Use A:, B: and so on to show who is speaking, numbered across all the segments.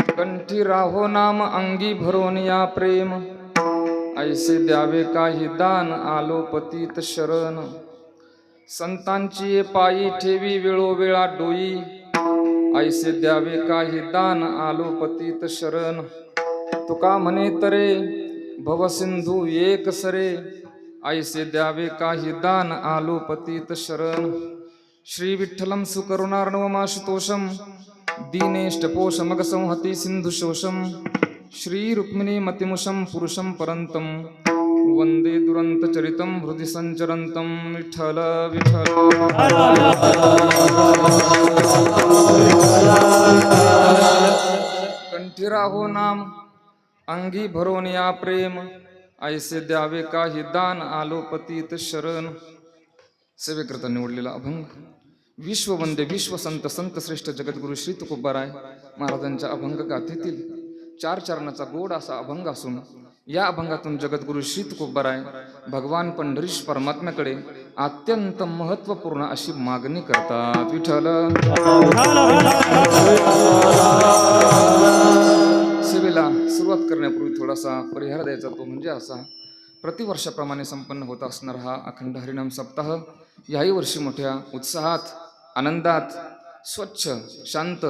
A: कंठी राहो नाम अंगी भरून या प्रेम, ऐसे द्यावे काही दान आलो पतित शरण. संतांची पायी ठेवी वेळोवेळा डोई, ऐसे द्यावे काही दान आलो पतीत शरण. तुका म्हणे तरे भवसिंधू एक सरे, ऐसे द्यावे काही दान आलो पतीत शरण. श्री विठ्ठलं सुकरुणार्णवमाशुतोषं, दीनेष्टपोषमग संहति सिंधु शोषम. श्री रुक्मिणी मतिमुषं पुरुषं परंतं, वंदे दुरंत चरितं हृदि संचरंतं. विठ्ठल विठ्ठल कंठी राहो नाम, अंगी भरून या प्रेम. ऐसे द्यावे काही दान आलो पतीत शरण. सेवेकरता निवडलेला अभंग विश्ववंदे विश्वसंत संत श्रेष्ठ जगद्गुरु श्री तुकोबाराय महाराजांच्या अभंग गाथेतील 4 चरणाचा गोड असा अभंग असून, या अभंगातून जगद्गुरु श्री तुकोबाराय भगवान पंढरीश परमात्म्याकडे अत्यंत महत्वपूर्ण अशी मागणी करतात. विठ्ठल सेवेला सुरुवात करण्यापूर्वी थोडासा परिहार द्यायचा, तो म्हणजे असा: प्रतिवर्षाप्रमाणे संपन्न होत असणारा हा अखंड हरिनाम सप्ताह याही वर्षी मोठ्या उत्साहात, आनंदात, स्वच्छ, शांत,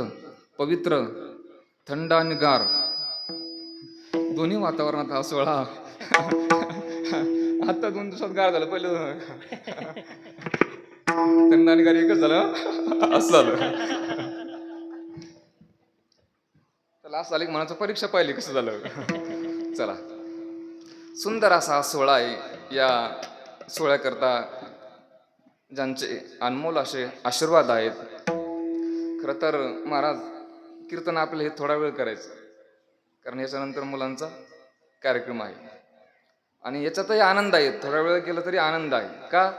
A: पवित्र, थंड आणि गार दोन्ही वातावरणात हा सोहळा आता 2 दिवसात गार झालं. पहिलं थंड आणि गार एकच झालं, असं झालं. त्याला असं आलं की मनाचं परीक्षा पाहिली कसं झालं. चला, सुंदर असा हा सोहळा आहे. या सोहळ्याकरता ज्यांचे अनमोल असे आशीर्वाद आहेत. खरं तर महाराज कीर्तन आपलं हे थोडा वेळ करायचं, कारण याच्यानंतर मुलांचा कार्यक्रम आहे आणि याच्यातही आनंद आहे. थोडा वेळ केलं तरी आनंद आहे. का?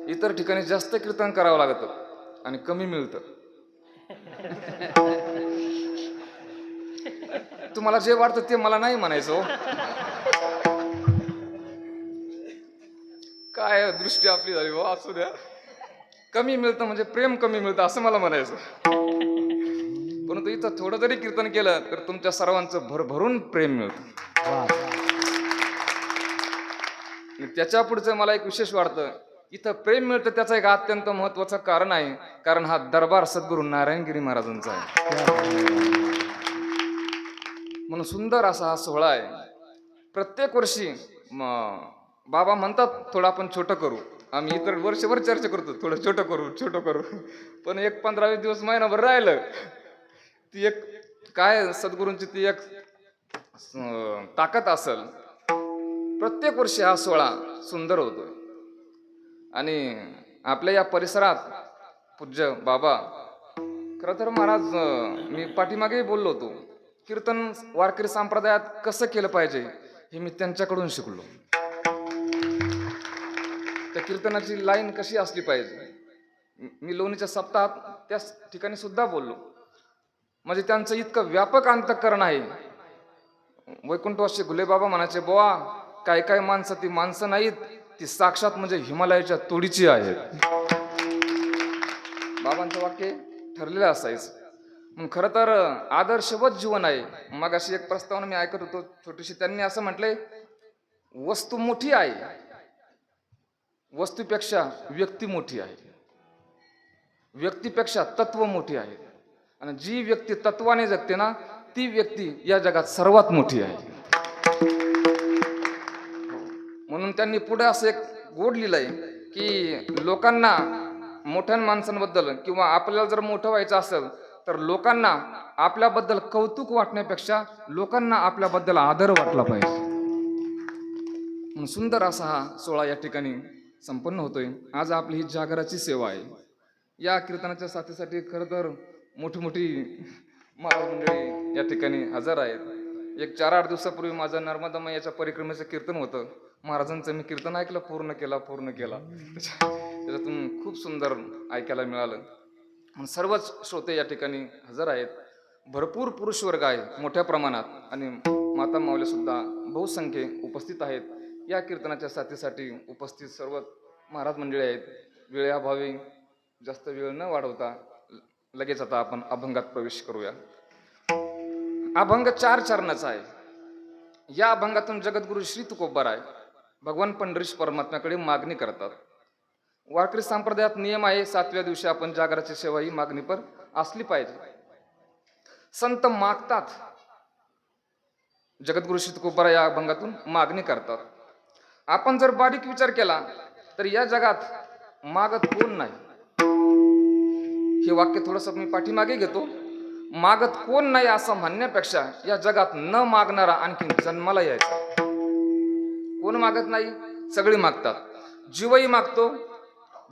A: इतर ठिकाणी जास्त कीर्तन करावं लागतं आणि कमी मिळतं. तुम्हाला जे वाटतं ते मला नाही म्हणायचं हो. काय दृष्टी आपली झाली हो. असू द्या, कमी मिळतं म्हणजे प्रेम कमी मिळतं असं मला म्हणायचं. परंतु इथं थोडं जरी कीर्तन केलं तर तुमच्या सर्वांचं भरभरून प्रेम मिळतं. त्याच्या पुढचं मला एक विशेष वाटतं, इथं प्रेम मिळतं त्याचं एक अत्यंत महत्वाचं कारण आहे, कारण हा दरबार सद्गुरू नारायणगिरी महाराजांचा आहे. म्हणून सुंदर असा हा सोहळा आहे. प्रत्येक वर्षी बाबा म्हणतात थोडं आपण छोटं करू. आम्ही इतर वर्षभर चर्चा करतो थोडं छोटं करू, पण एक 15-20 दिवस महिनाभर राहिलं ती एक काय सद्गुरूंची ती एक ताकद असेल. प्रत्येक वर्षी हा सोहळा सुंदर होतोय आणि आपल्या या परिसरात पूज्य बाबा, खरं तर महाराज मी पाठीमागेही बोललो होतो, कीर्तन वारकरी संप्रदायात कसं केलं पाहिजे हे मी त्यांच्याकडून शिकलो. त्या कीर्तनाची लाईन कशी असली पाहिजे मी लोणीच्या सप्ताहात त्या ठिकाणी सुद्धा बोललो. म्हणजे त्यांचं इतकं व्यापक अंतःकरण आहे. वैकुंठवासी घुले बाबा म्हणायचे, बुवा काय काय माणसं ती माणसं नाहीत, ती साक्षात म्हणजे हिमालयाच्या तोडीची आहेत. बाबांचं वाक्य ठरलेलं असायचं. मग खरं तर आदर्शवत जीवन आहे. मग अशी एक प्रस्तावना मी ऐकत होतो छोटीशी, त्यांनी असं म्हटलंय, वस्तू मोठी आहे, वस्तूपेक्षा व्यक्ती मोठी आहे, व्यक्तीपेक्षा तत्व मोठी आहे, आणि जी व्यक्ती तत्वाने जगते ना ती व्यक्ती या जगात सर्वात मोठी आहे. म्हणून त्यांनी पुढे असं एक गोड लिहिलंय की लोकांना मोठ्या माणसांबद्दल किंवा आपल्याला जर मोठं व्हायचं असेल तर लोकांना आपल्याबद्दल कौतुक वाटण्यापेक्षा लोकांना आपल्याबद्दल आदर वाटला पाहिजे. म्हणून सुंदर असा हा सोहळा या ठिकाणी संपन्न होतोय. आज आपली ही जागराची सेवा आहे. या कीर्तनाच्या साथीसाठी खरं तर मोठी महाराज मंडळी या ठिकाणी हजर आहेत. एक 4-8 दिवसापूर्वी माझं नर्मदामयाच्या परिक्रमेचं कीर्तन होतं. महाराजांचं मी कीर्तन ऐकलं, पूर्ण केला. त्याच्यातून खूप सुंदर ऐकायला मिळालं. सर्वच श्रोते या ठिकाणी हजर आहेत. भरपूर पुरुष वर्ग आहे मोठ्या प्रमाणात आणि माता माऊल्या सुद्धा बहुसंख्ये उपस्थित आहेत. या कीर्तनाच्या साथीसाठी उपस्थित सर्व महाराज मंडळी आहेत. वेळेअभावी जास्त वेळ न वाढवता लगेच आता आपण अभंगात प्रवेश करूया. अभंग 4 चरणाचा आहे. या अभंगातून जगद्गुरु श्री तुकोबाराय भगवान पंढरीश परमात्म्याकडे मागणी करतात. वारकरी संप्रदायात नियम आहे 7व्या दिवशी आपण जागराची सेवा ही मागणीपर असली पाहिजे. संत मागतात. जगद्गुरु श्री तुकोबाराय या अभंगातून मागणी करतात. आपण जर बारीक विचार केला तर या जगात मागत कोण नाही. हे वाक्य थोडंसं मी पाठीमागे घेतो. मागत कोण नाही असं म्हणण्यापेक्षा या जगात न मागणारा आणखी जन्माला यायचा. कोण मागत नाही? सगळे मागतात. जीवही मागतो,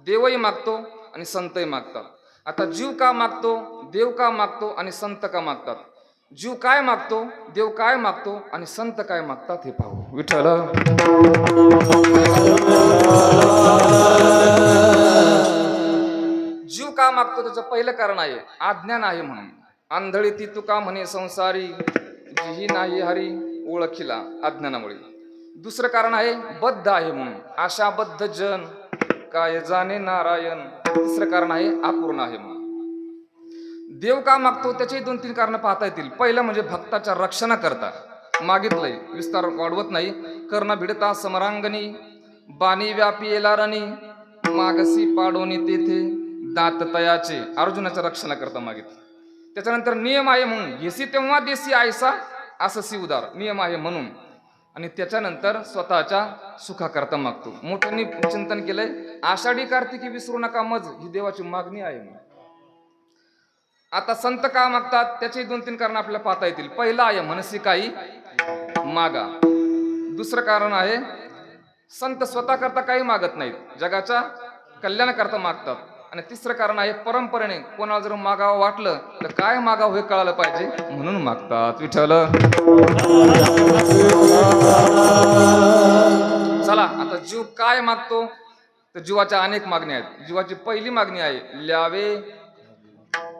A: देवही मागतो आणि संतही मागतात. आता जीव का मागतो, देव का मागतो आणि संत का मागतात? जीव काय मागतो, देव काय मागतो आणि संत काय मागतात हे पाहू. विठ्ठल. जीव का मागतो त्याचं पहिलं कारण आहे अज्ञान आहे म्हणून. आंधळी ती तुका म्हणे संसारी, जीही नाही हरी ओळखीला अज्ञानामुळे. दुसरं कारण आहे बद्ध आहे म्हणून. आशाबद्ध जन काय जाणे नारायण. तिसरं कारण आहे अपूर्ण आहे म्हणून. देव का मागतो त्याची 2-3 कारण पाहता येतील. पहिलं म्हणजे भक्ताच्या रक्षणाकरता मागितलंय. विस्तार वाढवत नाही. कर्ण भिडता समरांगणी, बाणी व्यापी येलारणी, मागसी पाडोनी तेथे दात तयाचे. अर्जुनाच्या रक्षणाकरता मागितलं. त्याच्यानंतर नियम आहे म्हणून. घेसी तेव्हा देसी आयसा असं उदार नियम आहे म्हणून. आणि त्याच्यानंतर स्वतःच्या सुखाकरता मागतो. मोठ्यांनी चिंतन केलंय आषाढी कार्तिकी विसरू नका मज, ही देवाची मागणी आहे म्हणून. आता संत का मागतात त्याची 2-3 कारण आपल्याला पाहता येतील. पहिलं आहे मनसी काही मागा. दुसरं कारण आहे संत स्वतः करता काही मागत नाहीत, जगाच्या कल्याणाकरता मागतात. आणि तिसरं कारण आहे परंपरेने कोणाला जर मागावं वाटलं तर काय मागावं हे कळायला पाहिजे म्हणून मागतात. विठ्ठल. चला आता जीव काय मागतो तर जीवाच्या अनेक मागण्या आहेत. जीवाची पहिली मागणी आहे ल्यावे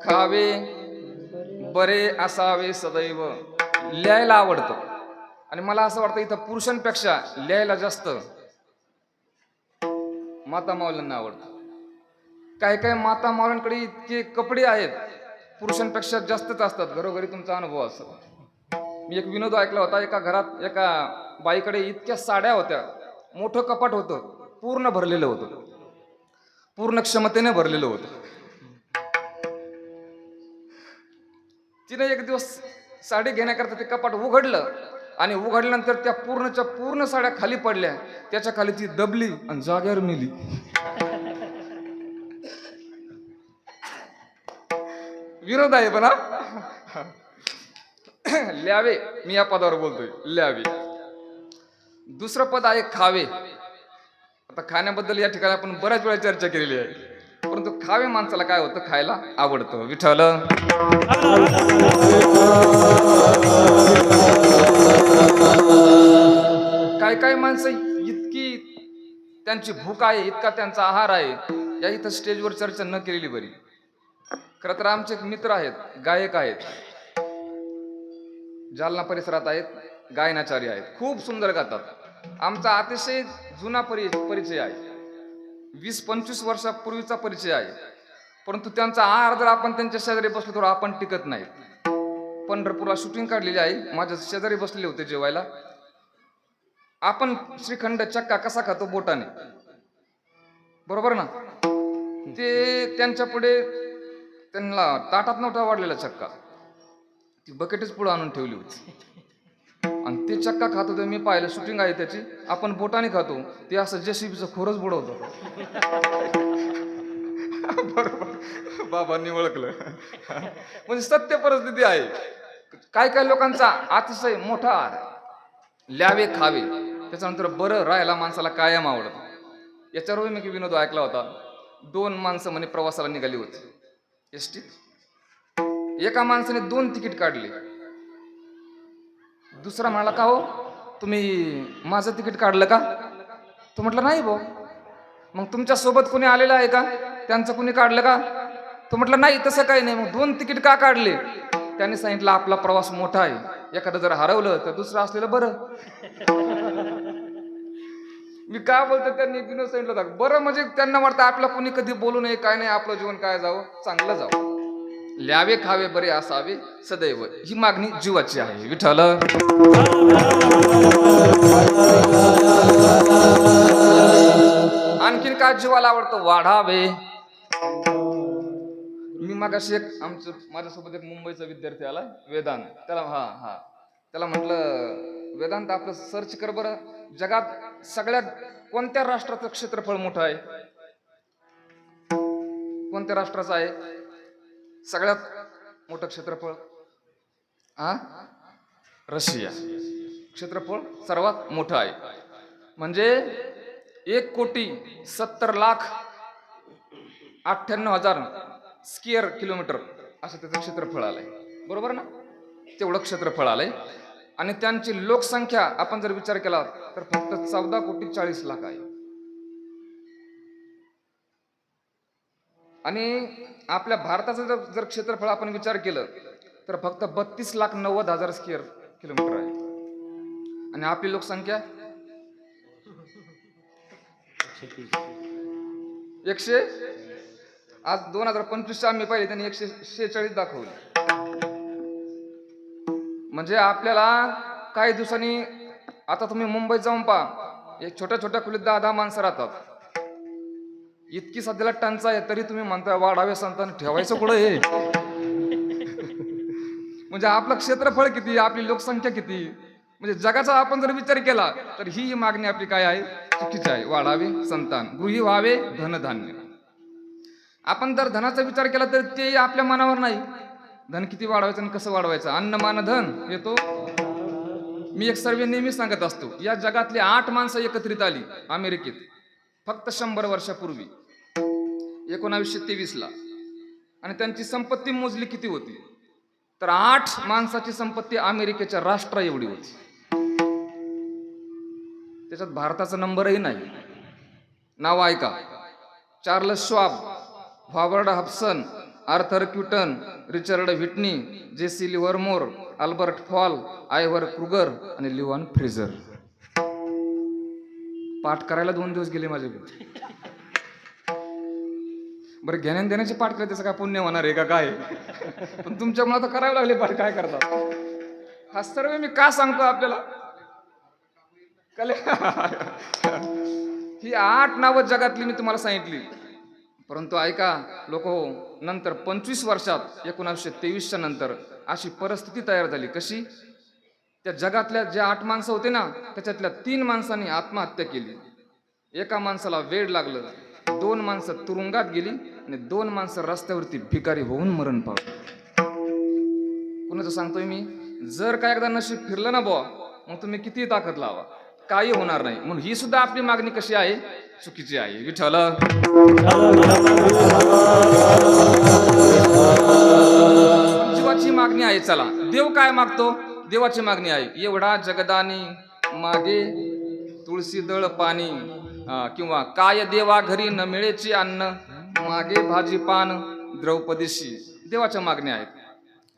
A: खावे बरे असावे सदैव. लिहायला आवडतं आणि मला असं वाटतं इथं पुरुषांपेक्षा लिहायला जास्त माता माऊल्यांना आवडतं. काही काही माता माऊल्यांकडे इतके कपडे आहेत पुरुषांपेक्षा जास्तच असतात. घरोघरी तुमचा अनुभव असतो. मी एक विनोद ऐकला होता. एका घरात एका बाईकडे इतक्या साड्या होत्या, मोठं कपाट होतं, पूर्ण भरलेलं होतं, पूर्ण क्षमतेने भरलेलं होतं. तिने एक दिवस साडी घेण्याकरता ते कपाट उघडलं आणि उघडल्यानंतर त्या पूर्णच्या पूर्ण साड्या खाली पडल्या. त्याच्या खाली ती दबली आणि जागेवर मेली. विनोद आहे पण ल्यावे. मी या पदावर बोलतोय ल्यावे. दुसरं पद आहे खावे. आता खाण्याबद्दल या ठिकाणी आपण बऱ्याच वेळा चर्चा केलेली आहे, परंतु खावे माणसाला काय होतं, खायला आवडतं. विठ्ठल. काय काय माणसं इतकी त्यांची भूक आहे, इतका त्यांचा आहार आहे, या इथं स्टेजवर चर्चा न केलेली बरी. खरं तर आमचे एक मित्र आहेत, गायक आहेत, जालना परिसरात आहेत, गायनाचार्य आहेत, खूप सुंदर गातात. आमचा अतिशय जुना परिचय आहे, 20-25 वर्षापूर्वीचा परिचय आहे. परंतु त्यांचा आहार जर आपण त्यांच्या शेजारी बसलो तर आपण टिकत नाही. पंढरपूरला शूटिंग काढलेली आहे, माझ्या शेजारी बसलेले होते जेवायला. आपण श्रीखंड चक्का कसा खातो बोटाने, बरोबर ना? ते त्यांच्या पुढे त्यांना ताटात नव्हता वाढलेला चक्का, ती बकेटच पुढे आणून ठेवली होती आणि ते चक्का खात होते. मी पाहिलं, शूटिंग आहे त्याची. आपण बोटाने खातो, ते असं जेसीबीचं खोरच बुडवतो. बरोबर बाबांनी ओळखलं. म्हणजे सत्य परिस्थिती आहे. काय काय लोकांचा अतिशय मोठा आहार, ल्यावे खावे, त्याच्यानंतर बरं राहायला माणसाला कायम आवडतं. याच्यावर मी विनोद ऐकला होता. 2 माणसं म्हणे प्रवासाला निघाली होती एसटीत. एका माणसाने 2 तिकीट काढले. दुसरा म्हणाला, का हो तुम्ही माझं तिकीट काढलं का? तो म्हटलं नाही भाऊ. मग तुमच्या सोबत कोणी आलेलं आहे का, त्यांचं कोणी काढलं का? तो म्हटलं नाही, तसं काही नाही. मग 2 तिकीट का काढले? त्यांनी सांगितलं आपला प्रवास मोठा आहे, एखादं जर हरवलं तर दुसरं असलेलं बरं. मी काय बोलतो, त्यांनी विनोद सांगितलं होता बरं. म्हणजे त्यांना वाटतं आपला कोणी कधी बोलू नये, काय नाही, आपलं जीवन काय जावं, चांगलं जावं. ल्यावे खावे बरे असावे सदैव, ही मागणी जीवाची आहे. विठ्ठल. आणखीन काय जीवाला आवडतं? वाढावे. मी मागाशी माझ्यासोबत एक मुंबईचा विद्यार्थी आला, वेदांत. त्याला म्हटलं, वेदांत आपलं सर्च कर बरं, जगात सगळ्यात कोणत्या राष्ट्राचं क्षेत्रफळ मोठं आहे? कोणत्या राष्ट्राचं आहे सगळ्यात मोठं क्षेत्रफळ? रशिया. क्षेत्रफळ सर्वात मोठं आहे. म्हणजे 1,70,98,000 स्क्वेअर किलोमीटर असं त्याचं क्षेत्रफळ आलंय. बरोबर ना? तेवढं क्षेत्रफळ आलंय. आणि त्यांची लोकसंख्या आपण जर विचार केला तर फक्त 14,40,00,000 आहे. आणि आपल्या भारताचं जर क्षेत्रफळ आपण विचार केलं तर फक्त 32,90,000 स्क्वेअर किलोमीटर आहे. आणि आपली लोकसंख्या 100. आज 2025 आम्ही पाहिले त्यांनी 146 दाखवली. म्हणजे आपल्याला काही दिवसांनी, आता तुम्ही मुंबईत जाऊन पहा, एक छोट्या छोट्या खोलीत 10-10 माणसं राहतात. इतकी सध्याला टंचाई आहे तरी तुम्ही म्हणताय वाढावे संतान, ठेवायचं कुठं हे? म्हणजे आपलं क्षेत्रफळ किती, आपली लोकसंख्या किती, म्हणजे जगाचा आपण जर विचार केला तर ही मागणी आपली काय आहे? चुकीची आहे. वाढावे संतान, गृही व्हावे धनधान्य. आपण जर धनाचा विचार केला तर ते आपल्या मनावर नाही. धन किती वाढवायचं आणि कसं वाढवायचं? अन्न मान धन येतो. मी एक सर्वे नेहमी सांगत असतो, या जगातली 8 माणसं एकत्रित आली अमेरिकेत फक्त 100 वर्षापूर्वी 1923 ला, आणि त्यांची संपत्ती मोजली किती होती तर 8 माणसाची संपत्ती अमेरिकेच्या राष्ट्रा एवढी होती. त्याच्यात भारताचा नंबरही नाही. नाव ऐका: Charles Schwab, Howard Hopson, Arthur Cutten, Richard Whitney, Jesse Livermore, Albert Fall, Ivar Kreuger आणि लिओन फ्रेझर. पाठ करायला 2 दिवस गेले माझे. बरं, घेण्यान देण्याचे पाठ केले त्याचं काय पुण्य होणार आहे का काय? पण तुमच्यामुळे आता करावे लागले पाठ. काय करता? हा सर्व मी का सांगतो आपल्याला? ही 8 नावं जगातली मी तुम्हाला सांगितली. परंतु ऐका लोक हो, नंतर 25 वर्षात 1923च्या नंतर अशी परिस्थिती तयार झाली. कशी? त्या जगातल्या ज्या 8 माणसं होते ना, त्याच्यातल्या 3 माणसांनी आत्महत्या केली. एका माणसाला वेड लागलं, 2 माणसं तुरुंगात गेली आणि 2 माणसं रस्त्यावरती भिकारी होऊन मरण पावली. कुणाचं सांगतोय मी? जर का एकदा नशीब फिरलं ना बुवा, मग तुम्ही किती ताकद लावा, काही होणार नाही. म्हणून ही सुद्धा आपली मागणी कशी आहे? चुकीची आहे. विठ्ठल जीवाची मागणी आहे. चला, देव काय मागतो? देवाची मागणी आहे, एवढा जगदानी मागे तुळशी दळ पाणी, किंवा काय देवा घरी न मिळेची अन्न, मागे भाजी पान द्रौपदीशी. देवाच्या मागण्या आहेत.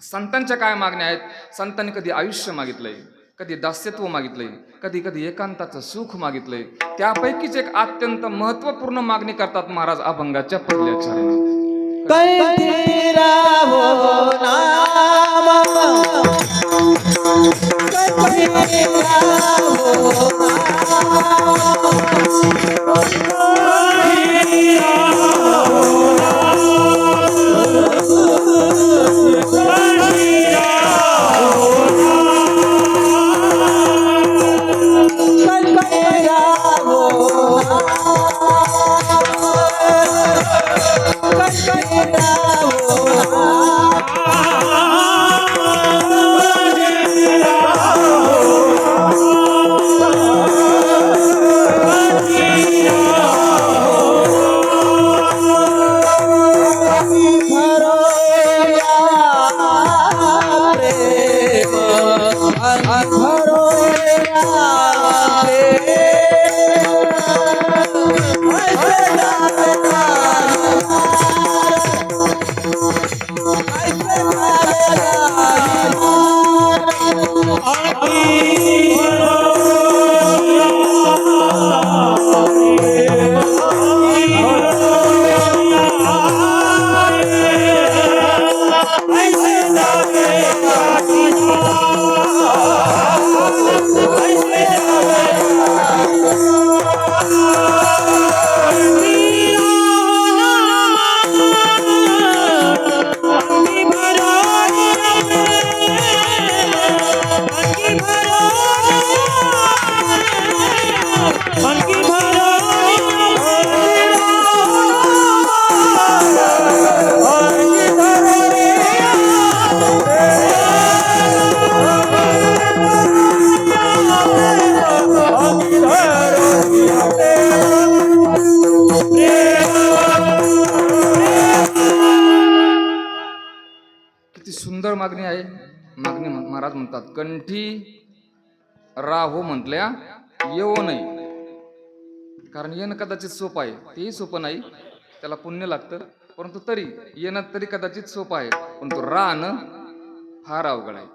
A: संतांच्या काय मागण्या आहेत? संतांनी कधी आयुष्य मागितलंय, कधी दास्यत्व मागितलंय, कधी कधी एकांताचं सुख मागितलंय. त्यापैकीच एक अत्यंत महत्वपूर्ण मागणी करतात महाराज अभंगाच्या पहिल्या चरणात. किती सुंदर मागणी आहे. मागणी महाराज म्हणतात, कंठी राहो म्हटल्या येऊ नाही. कारण येणं कदाचित सोपं आहे, तेही सोपं नाही, त्याला पुण्य लागतं. परंतु तरी येणं तरी कदाचित सोपं आहे, परंतु राहणं फार अवघड आहे.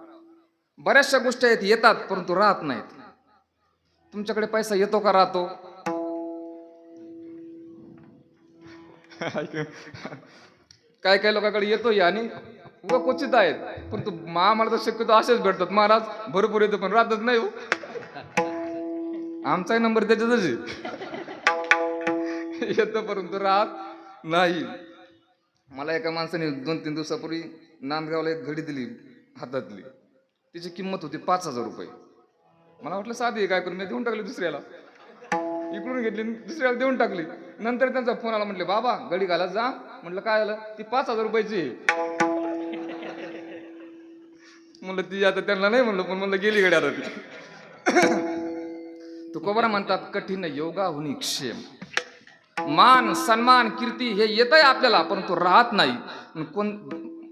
A: बऱ्याचशा गोष्टी आहेत येतात परंतु राहत नाहीत. तुमच्याकडे पैसा येतो का राहतो? काय काय लोकांकडे येतोय आणि व क्वचित आहेत, परंतु आम्हाला तर शक्यतो असेच भेटतात. महाराज भरपूर येतो पण राहतच नाही हो. आमचाही नंबर त्याच्यातच आहे. येतो परंतु राहत नाही. मला एका माणसाने 2-3 दिवसापूर्वी नांदगावला एक घडी दिली हातातली. तिची किंमत होती 5,000 रुपये. मला वाटलं साधी आहे, काय करून मी देऊन टाकली दुसऱ्याला. इकडून घेतली दुसऱ्याला देऊन टाकली. नंतर त्यांचा फोन आला, म्हटले बाबा घडी घालत जा. म्हटलं काय झालं? ती 5,000 रुपयाची आहे. म्हणलं ती आता त्यांना नाही म्हणलं, पण म्हणलं गेली घडी आता ती. तुकोबरा म्हणतात, कठीण योगाहुनी क्षेम. मान सन्मान कीर्ती हे येत आहे आपल्याला, परंतु राहत नाही. कोण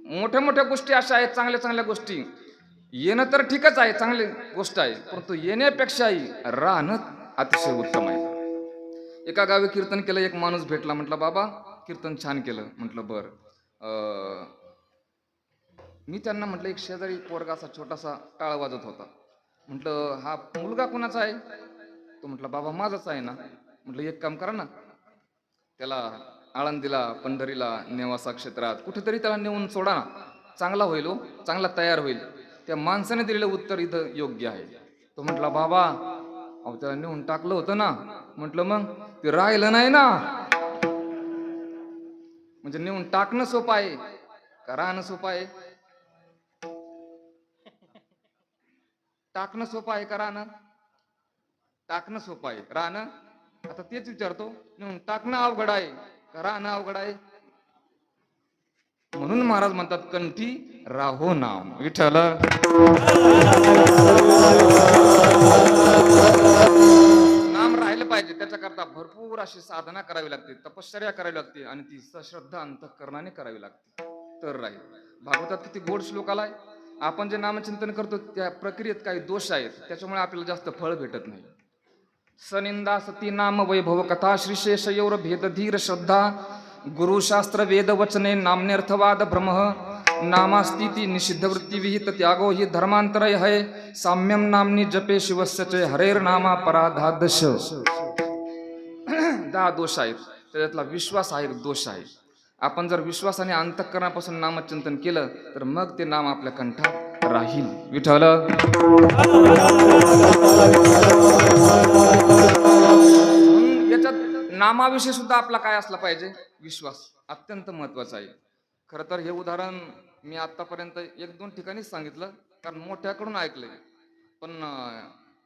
A: मोठ्या मोठ्या गोष्टी अशा आहेत, चांगल्या चांगल्या गोष्टी येणं तर ठीकच आहे, चांगली गोष्ट आहे, परंतु येण्यापेक्षाही राहणं अतिशय उत्तम आहे. एका गावी कीर्तन केलं, एक माणूस भेटला. म्हटलं बाबा कीर्तन छान केलं. म्हटलं बर. मी त्यांना म्हटलं, एक शेजारी पोरगा असा छोटासा टाळ वाजत होता. म्हटलं हा मुलगा कोणाचा आहे? तो म्हटलं बाबा माझाच आहे ना. म्हटलं एक काम करा ना, त्याला आळंदीला पंढरीला नेवासा क्षेत्रात कुठेतरी त्याला नेऊन सोडा ना, चांगला होईल हो, चांगला तयार होईल. त्या माणसाने दिलेलं उत्तर इथं योग्य आहे. तो म्हटला बाबा अहो त्याला नेऊन टाकलं होतं ना. म्हटलं मग ते राहिलं नाही ना. म्हणजे नेऊन टाकणं सोपं आहे का राहणं सोपं आहे? टाकणं सोपं आहे का राहणं? टाकणं सोपं आहे, राहणं. आता तेच विचारतो, नेऊन टाकणं अवघड आहे का राहणं अवघड आहे? म्हणून महाराज म्हणतात, कंठी राहो नाम विठ्ठल. नाम राहिलं पाहिजे, त्याच्याकरता भरपूर अशी साधना करावी लागते, तपश्चर्या करावी लागते, आणि ती सश्रद्धा अंतःकरणाने करावी लागते, तर राहील. भागवतात किती गोड श्लोक आलाय. आपण जे नामचिंतन करतो त्या प्रक्रियेत काही दोष आहेत, त्याच्यामुळे आपल्याला जास्त फळ भेटत नाही. सनिंदा सती नाम वैभव कथा श्रीशेषयोर भेद धीर श्रद्धा गुरुशास्त्र वेद वचने नाम्यर्थवाद भ्रम नामास्तिती निषिद्ध वृत्ती विहित त्यागो ही धर्मांतरय है साम्यम नामनी जपे शिवस्य च हरेर नामा पराधादश. 10 दोष आहेत, त्याच्यातला विश्वास हा एक दोष आहे. आपण जर विश्वासाने अंतःकरणापासून नामचिंतन केलं तर मग ते नाम आपल्या कंठात राहील. विठ्ठल. याच्यात नामाविषयी सुद्धा आपला काय असला पाहिजे? विश्वास अत्यंत महत्वाचा आहे. खरं तर हे उदाहरण मी आतापर्यंत 1-2 ठिकाणीच सांगितलं, कारण मोठ्याकडून ऐकलंय. पण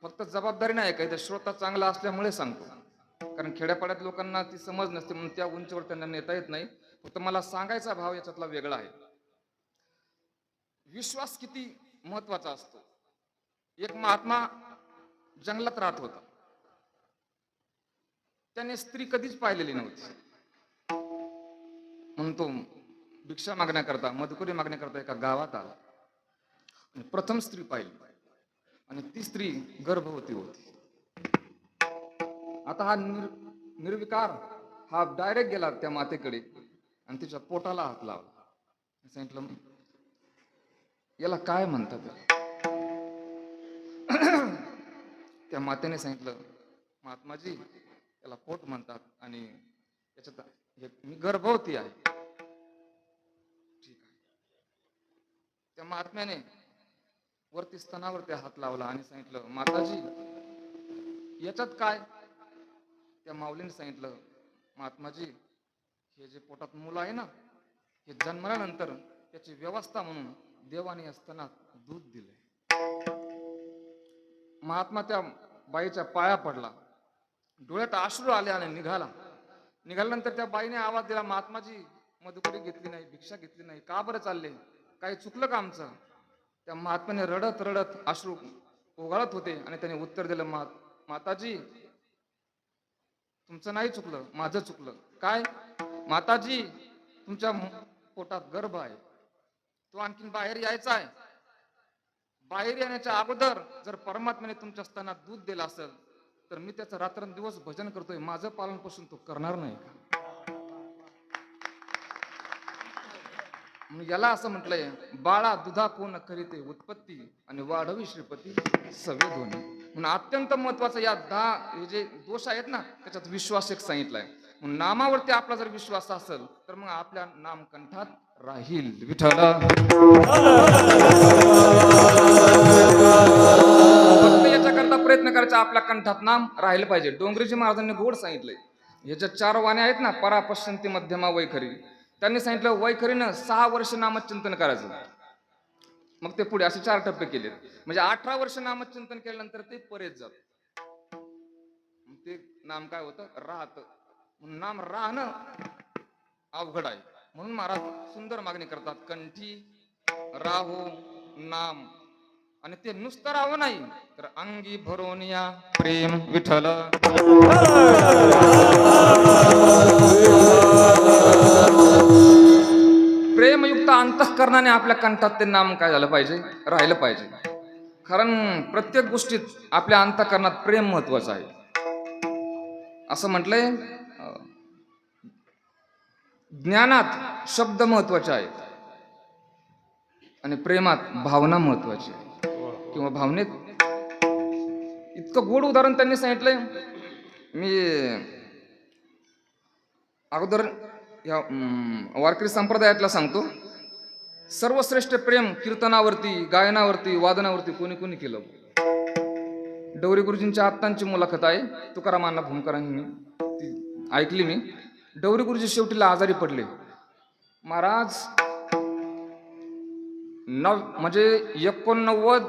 A: फक्त जबाबदारीने ऐकायचं, श्रोता चांगला असल्यामुळे सांगतो. कारण खेड्यापाड्यात लोकांना ती समज नसते, म्हणून त्या उंचीवर त्यांना नेता येत नाही. फक्त मला सांगायचा भाव याच्यातला वेगळा आहे. विश्वास किती महत्वाचा असतो. एक महात्मा जंगलात राहत होता. त्याने स्त्री कधीच पाहिलेली नव्हती. म्हणून तो भिक्षा मागण्याकरता, मधुकरी मागण्याकरता एका गावात आला. प्रथम स्त्री पाहिली आणि ती स्त्री गर्भवती होती. आता हा निर्विकार हा डायरेक्ट गेला त्या मातेकडे आणि तिच्या पोटाला हात लावला. सांगितलं याला काय म्हणतात? त्या मातेने सांगितलं, महात्माजी याला पोट म्हणतात आणि त्याच्यात मी गर्भवती आहे. ठीक आहे. त्या महात्म्याने वरती स्तनावरती हात लावला आणि सांगितलं, माताजी याच्यात काय? त्या माऊलीने सांगितलं, महात्माजी हे जे पोटात मुलं आहे ना, हे जन्मल्यानंतर त्याची व्यवस्था म्हणून देवाने स्तनात दूध दिले. महात्मा त्या बाईच्या पाया पडला, डोळ्यात अश्रू आले आणि निघाल्यानंतर त्या बाईने आवाज दिला, महात्माजी मधुकरी घेतली नाही, भिक्षा घेतली नाही, का बरं चालले, काही चुकलं का आमचं? त्या महात्म्याने रडत रडत अश्रू ओघळत होते आणि त्याने उत्तर दिलं, माताजी तुमचं नाही चुकलं, माझं चुकलं. काय? माताजी तुमच्या पोटात गर्भ आहे, तो आणखीन बाहेर यायचा आहे. बाहेर येण्याच्या अगोदर जर परमात्म्याने तुमच्या स्तनात दूध दिलं असेल तर मी त्याचं रात्रंदिवस भजन करतोय, माझं पालन पोषण तो करणार नाही का? याला असं म्हटलंय, बाळा दुधा कोण करीते उत्पत्ती आणि वाढवी श्रीपती सवे दोन्ही. म्हणून अत्यंत महत्वाचं या 10 हे जे दोष आहेत ना, त्याच्यात विश्वास एक सांगितलाय. म्हणून नामावरती आपला जर विश्वास असेल तर मग आपल्या नाम कंठात राहील. विठ्ठल फक्त याच्याकरता प्रयत्न करायचा, आपल्या कंठात नाम राहिलं पाहिजे. डोंगरीजी महाराजांनी गोड सांगितलंय, ह्याच्या 4 वाण्या आहेत ना, परा पश्यंती मध्यमा वैखरी. त्यांनी सांगितलं वैखरीनं 6 वर्ष नामचिंतन करायचं, मग ते पुढे असे 4 टप्पे केले. म्हणजे 18 वर्ष नामचिंतन केल्यानंतर ते परेत जात. ते नाम काय होतं? राहत. म्हणून नाम राहणं अवघड आहे. म्हणून महाराज सुंदर मागणी करतात, कंठी राहो नाम. आणि ते नुसतं राहावं नाही तर अंगी भरून या प्रेम विठ्ठल. प्रेमयुक्त अंतःकरणाने आपल्या कंठात ते नाम काय झालं पाहिजे? राहिलं पाहिजे. कारण प्रत्येक गोष्टीत आपल्या अंतःकरणात प्रेम महत्वाचं आहे. असं म्हटलंय, ज्ञानात शब्द महत्वाचे आहेत आणि प्रेमात भावना महत्वाची आहे, किंवा भावनेत. इतकं गोड उदाहरण त्यांनी सांगितलंय. मी अगोदर या वारकरी संप्रदायातला सांगतो, सर्वश्रेष्ठ प्रेम कीर्तनावरती, गायनावरती, वादनावरती कोणी कोणी केलं? डवरे गुरुजींच्या आत्तांची मुलाखत आहे, तुकारामांना भूमकरांनी ती ऐकली मी. डवरे गुरुजी शेवटीला आजारी पडले. महाराज म्हणजे 89,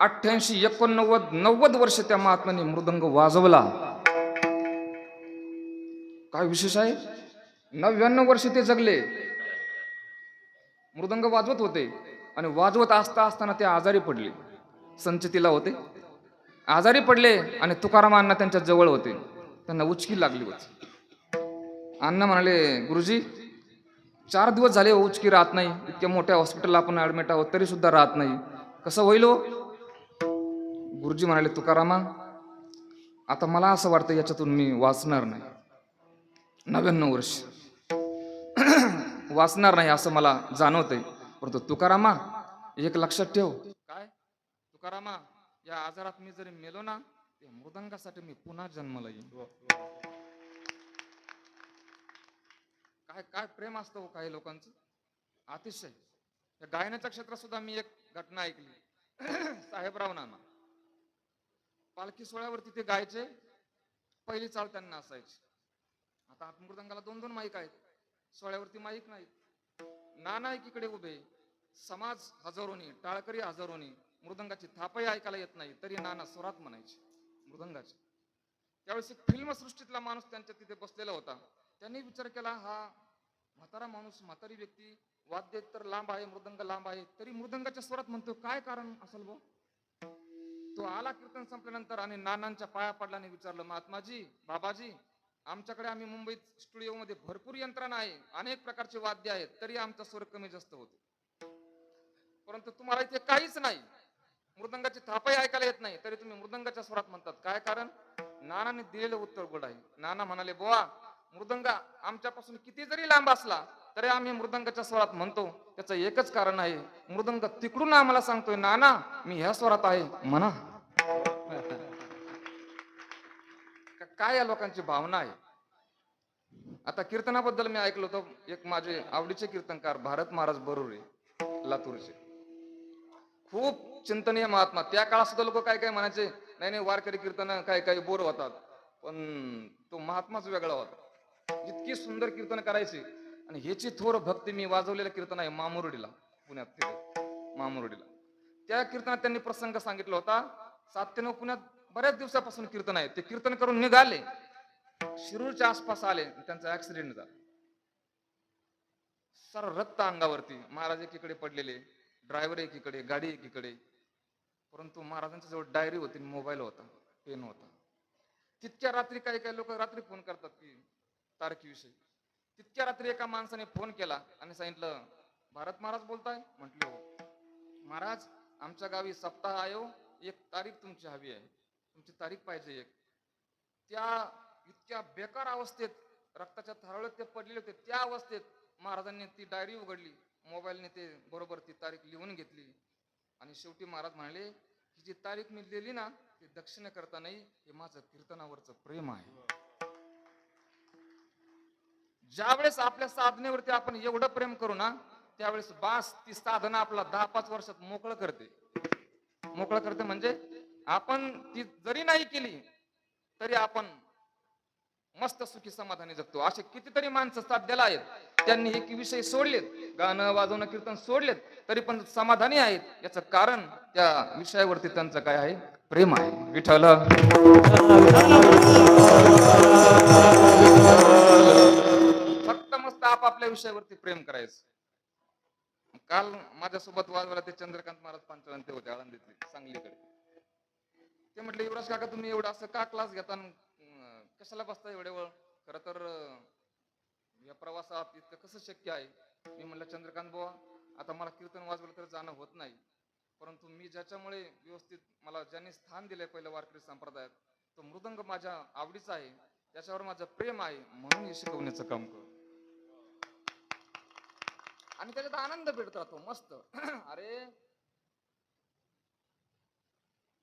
A: 88, 89, 90 वर्ष त्या महात्म्याने मृदंग वाजवला. काय विशेष आहे? 99 वर्ष ते जगले, मृदंग वाजवत होते. आणि वाजवत असताना ते आजारी पडले. संचतीला होते, आजारी पडले आणि तुकारामांना त्यांच्या जवळ होते. त्यांना उचकी लागली होती. अण्णा म्हणाले, गुरुजी 4 दिवस झाले उचकी राहत नाही, इतक्या मोठ्या हॉस्पिटलला आपण ऍडमिट आहोत तरी सुद्धा राहत नाही, कसं होईल हो? गुरुजी म्हणाले, तुकारामा आता मला असं वाटतं याच्यातून मी वाचणार नाही. 99 वर्ष वाचणार नाही असं मला जाणवतंय. परंतु तुकारामा एक लक्षात ठेव. काय? तुकारामा या आजारात मी जरी मेलो ना, त्या मृदंगासाठी मी पुन्हा जन्माला येईन. काय काय प्रेम असतं काही लोकांचं, अतिशय. त्या गायनाच्या क्षेत्रात सुद्धा मी एक घटना ऐकली. साहेबराव नाना पालखी सोहळ्यावरती ते गायचे, पहिली चाल त्यांना असायची. आता मृदंगाला 2-2 माईक आहेत, सोहळ्यावरती माईक नाही. नाना एकीकडे उभे, समाज हजारोनी, टाळकरी हजारोनी, मृदंगाची थापही ऐकायला येत नाही तरी नाना स्वरात म्हणायचे मृदंगाची. त्यावेळेस एक फिल्म सृष्टीतला माणूस त्यांच्या तिथे बसलेला होता. त्यांनी विचार केला, हा म्हातारा माणूस, म्हातारी व्यक्ती, वाद्य तर लांब आहे, मृदंग लांब आहे, तरी मृदंगाच्या स्वरात म्हणतो, काय कारण असेल बो? तो आला कीर्तन संपल्यानंतर आणि नानांच्या पाया पडल्याने विचारलं, महात्माजी, बाबाजी, आमच्याकडे, आम्ही मुंबईत स्टुडिओमध्ये भरपूर यंत्रणा आहे, अनेक प्रकारचे वाद्य आहेत, तरी आमचा स्वर कमी जास्त होतो, परंतु तुम्हाला इथे काहीच नाही, मृदंगाची थापही ऐकायला येत नाही, तरी तुम्ही मृदंगाच्या स्वरात म्हणतात, काय कारण? नानाने दिलेलं उत्तर गोड आहे. नाना म्हणाले, बुवा मृदंग आमच्यापासून किती जरी लांब असला तरी आम्ही मृदंगाच्या स्वरात म्हणतो, त्याचं एकच कारण आहे, मृदंग तिकडून आम्हाला सांगतोय, नाना मी ह्या स्वरात आहे म्हणा. काय या लोकांची भावना आहे. आता कीर्तनाबद्दल मी ऐकलं होतं, एक माझे आवडीचे कीर्तनकार भारत महाराज बरोरे, लातूरचे, खूप चिंतनीय महात्मा. त्या काळात सुद्धा लोक काय काय म्हणायचे, नाही नाही वारकरी कीर्तन काय काय बोर होतात, पण तो महात्माच वेगळा होता. इतकी सुंदर कीर्तन करायचे. आणि ह्याची थोर भक्ती मी वाजवलेलं कीर्तन आहे मामुर्डीला, पुण्यात तिथे मामुर्डीला. त्या कीर्तनात त्यांनी प्रसंग सांगितला होता, 7 ते 9 पुण्यात बऱ्याच दिवसापासून कीर्तन आहे. ते कीर्तन करून निघाले, शिरूरच्या आसपास आले, त्यांचा ऍक्सिडेंट झाला. सर रक्त अंगावरती, महाराज एकीकडे पडलेले, ड्रायव्हर एकीकडे, गाडी एकीकडे. परंतु महाराजांच्या जवळ डायरी होती, मोबाईल होता, पेन होता. तितक्या रात्री काही काही लोक रात्री फोन करतात की तारखेविषयी. तितक्या रात्री एका माणसाने फोन केला आणि सांगितलं, भारत महाराज बोलताय? म्हटलं हो. महाराज, आमच्या गावी सप्ताह आहे हो, एक तारीख तुमची हवी आहे, तुमची तारीख पाहिजे एक. त्या इतक्या बेकार अवस्थेत, रक्ताच्या थारोळ्यात ते पडलेले होते, त्या अवस्थेत महाराजांनी ती डायरी उघडली, मोबाईलने ते बरोबर ती तारीख लिहून घेतली. आणि शेवटी महाराज म्हणाले की जी तारीख मी लिहिली ना, ती दक्षिण करता नाही, हे माझं कीर्तनावरचं प्रेम आहे. ज्यावेळेस आपल्या साधनेवरती आपण एवढं प्रेम करू ना, त्यावेळेस बास ती साधना आपला 10-5 वर्षात मोकळं करते. मोकळं करते म्हणजे आपण ती जरी नाही केली तरी आपण मस्त सुखी समाधानी जगतो. असे कितीतरी माणसं साध्याला आहेत, त्यांनी हे विषय सोडलेत, गाणं वाजवणं कीर्तन सोडलेत, तरी पण समाधानी आहेत. याचं कारण त्या विषयावरती त्यांचं काय आहे? प्रेम आहे. विठ्ठल फक्त मस्त आपापल्या विषयावरती प्रेम करायचं. काल माझ्यासोबत वाजवायला ते चंद्रकांत महाराज पांचाळ ते होते, आळंदीतले, सांगलीकडे. ते म्हटले, युवराज काका तुम्ही एवढा असं का क्लास घेता, कशाला बसता एवढे वेळ? खरं तर या प्रवासात इतकं कसं शक्य आहे? मी म्हणलं, चंद्रकांत बुवा, आता मला कीर्तन वाजवलं तर जाणं होत नाही, परंतु मी ज्याच्यामुळे व्यवस्थित मला ज्यांनी स्थान दिलंय पहिलं वारकरी संप्रदायात, तो मृदंग माझ्या आवडीचा आहे, त्याच्यावर माझं प्रेम आहे, म्हणून हे शिकवण्याचं काम करतो. आणि त्याच्यात आनंद भेटत राहतो मस्त. अरे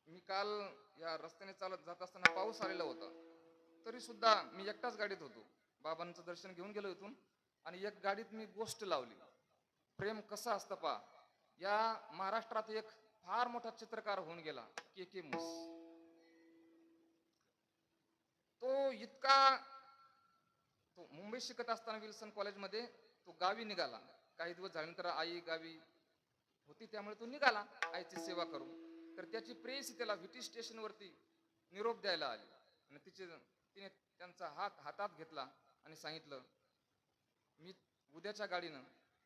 A: मी काल या रस्त्याने चालत जात असताना पाऊस आलेला होता, तरी सुद्धा मी एकटाच गाडीत होतो. बाबांचं दर्शन घेऊन गेलो इथून, आणि एक गाडीत मी गोष्ट लावली. प्रेम कसं असतं पा. या महाराष्ट्रात एक फार मोठा चित्रकार होऊन गेला, के मुस. तो इतका, तो मुंबईत शिकत असताना विल्सन कॉलेजमध्ये तो गावी निघाला. काही दिवस झाल्यानंतर आई गावी होती, त्यामुळे तो निघाला आईची सेवा करून. तर त्याची प्रेयसी त्याला व्हीटी स्टेशनवरती निरोप द्यायला आली, आणि तिने त्यांचा हात हातात घेतला आणि सांगितलं, मी उद्याच्या गाडीनं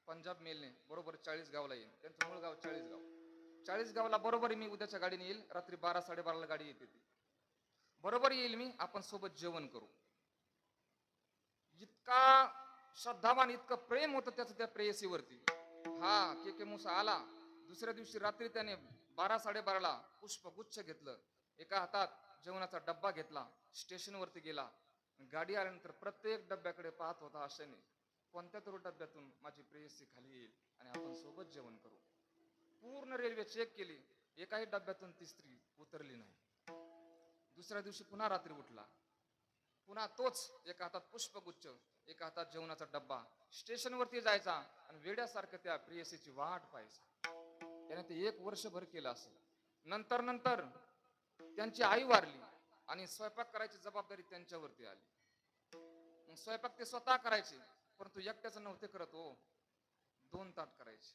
A: पंजाब मेलने बरोबर 40 गावला येईल. त्यांचं मूळ गाव 40 गाव. 40 गावला बरोबर मी उद्याच्या गाडीने येईल. रात्री 12-12:30 गाडी येते ती. बरोबर येईल मी, आपण सोबत जेवण करू. इतका श्रद्धावान, इतकं प्रेम होतं त्याचं त्या प्रेयसीवरती. हा के मुसा आला. दुसऱ्या दिवशी रात्री त्याने 12-12:30ला पुष्पगुच्छ घेतलं, एका हातात जेवणाचा डब्बा घेतला, स्टेशनवरती गेला. गाडी आल्यानंतर प्रत्येक डब्याकडे पाहत होता आशेने, कोणत्या तरी डब्यातून माझी प्रेयसी खाली येईल आणि आपण सोबत जेवण करू. पूर्ण रेल्वे चेक केली, एकाही डब्यातून ती स्त्री उतरली नाही. दुसऱ्या दिवशी पुन्हा रात्री उठला, पुन्हा तोच, एका हातात पुष्पगुच्छ, एका हातात जेवणाचा डब्बा, स्टेशनवरती जायचा आणि वेड्यासारखं त्या प्रेयसीची वाट पाहायचा. त्याने ते 1 वर्षभर केलं असेल. नंतर नंतर त्यांची आई वारली आणि स्वयंपाक करायची जबाबदारी त्यांच्यावरती आली. स्वयंपाक ते स्वतः करायचे, परंतु एकट्याचं नव्हते करत हो. 2 ताट करायचे,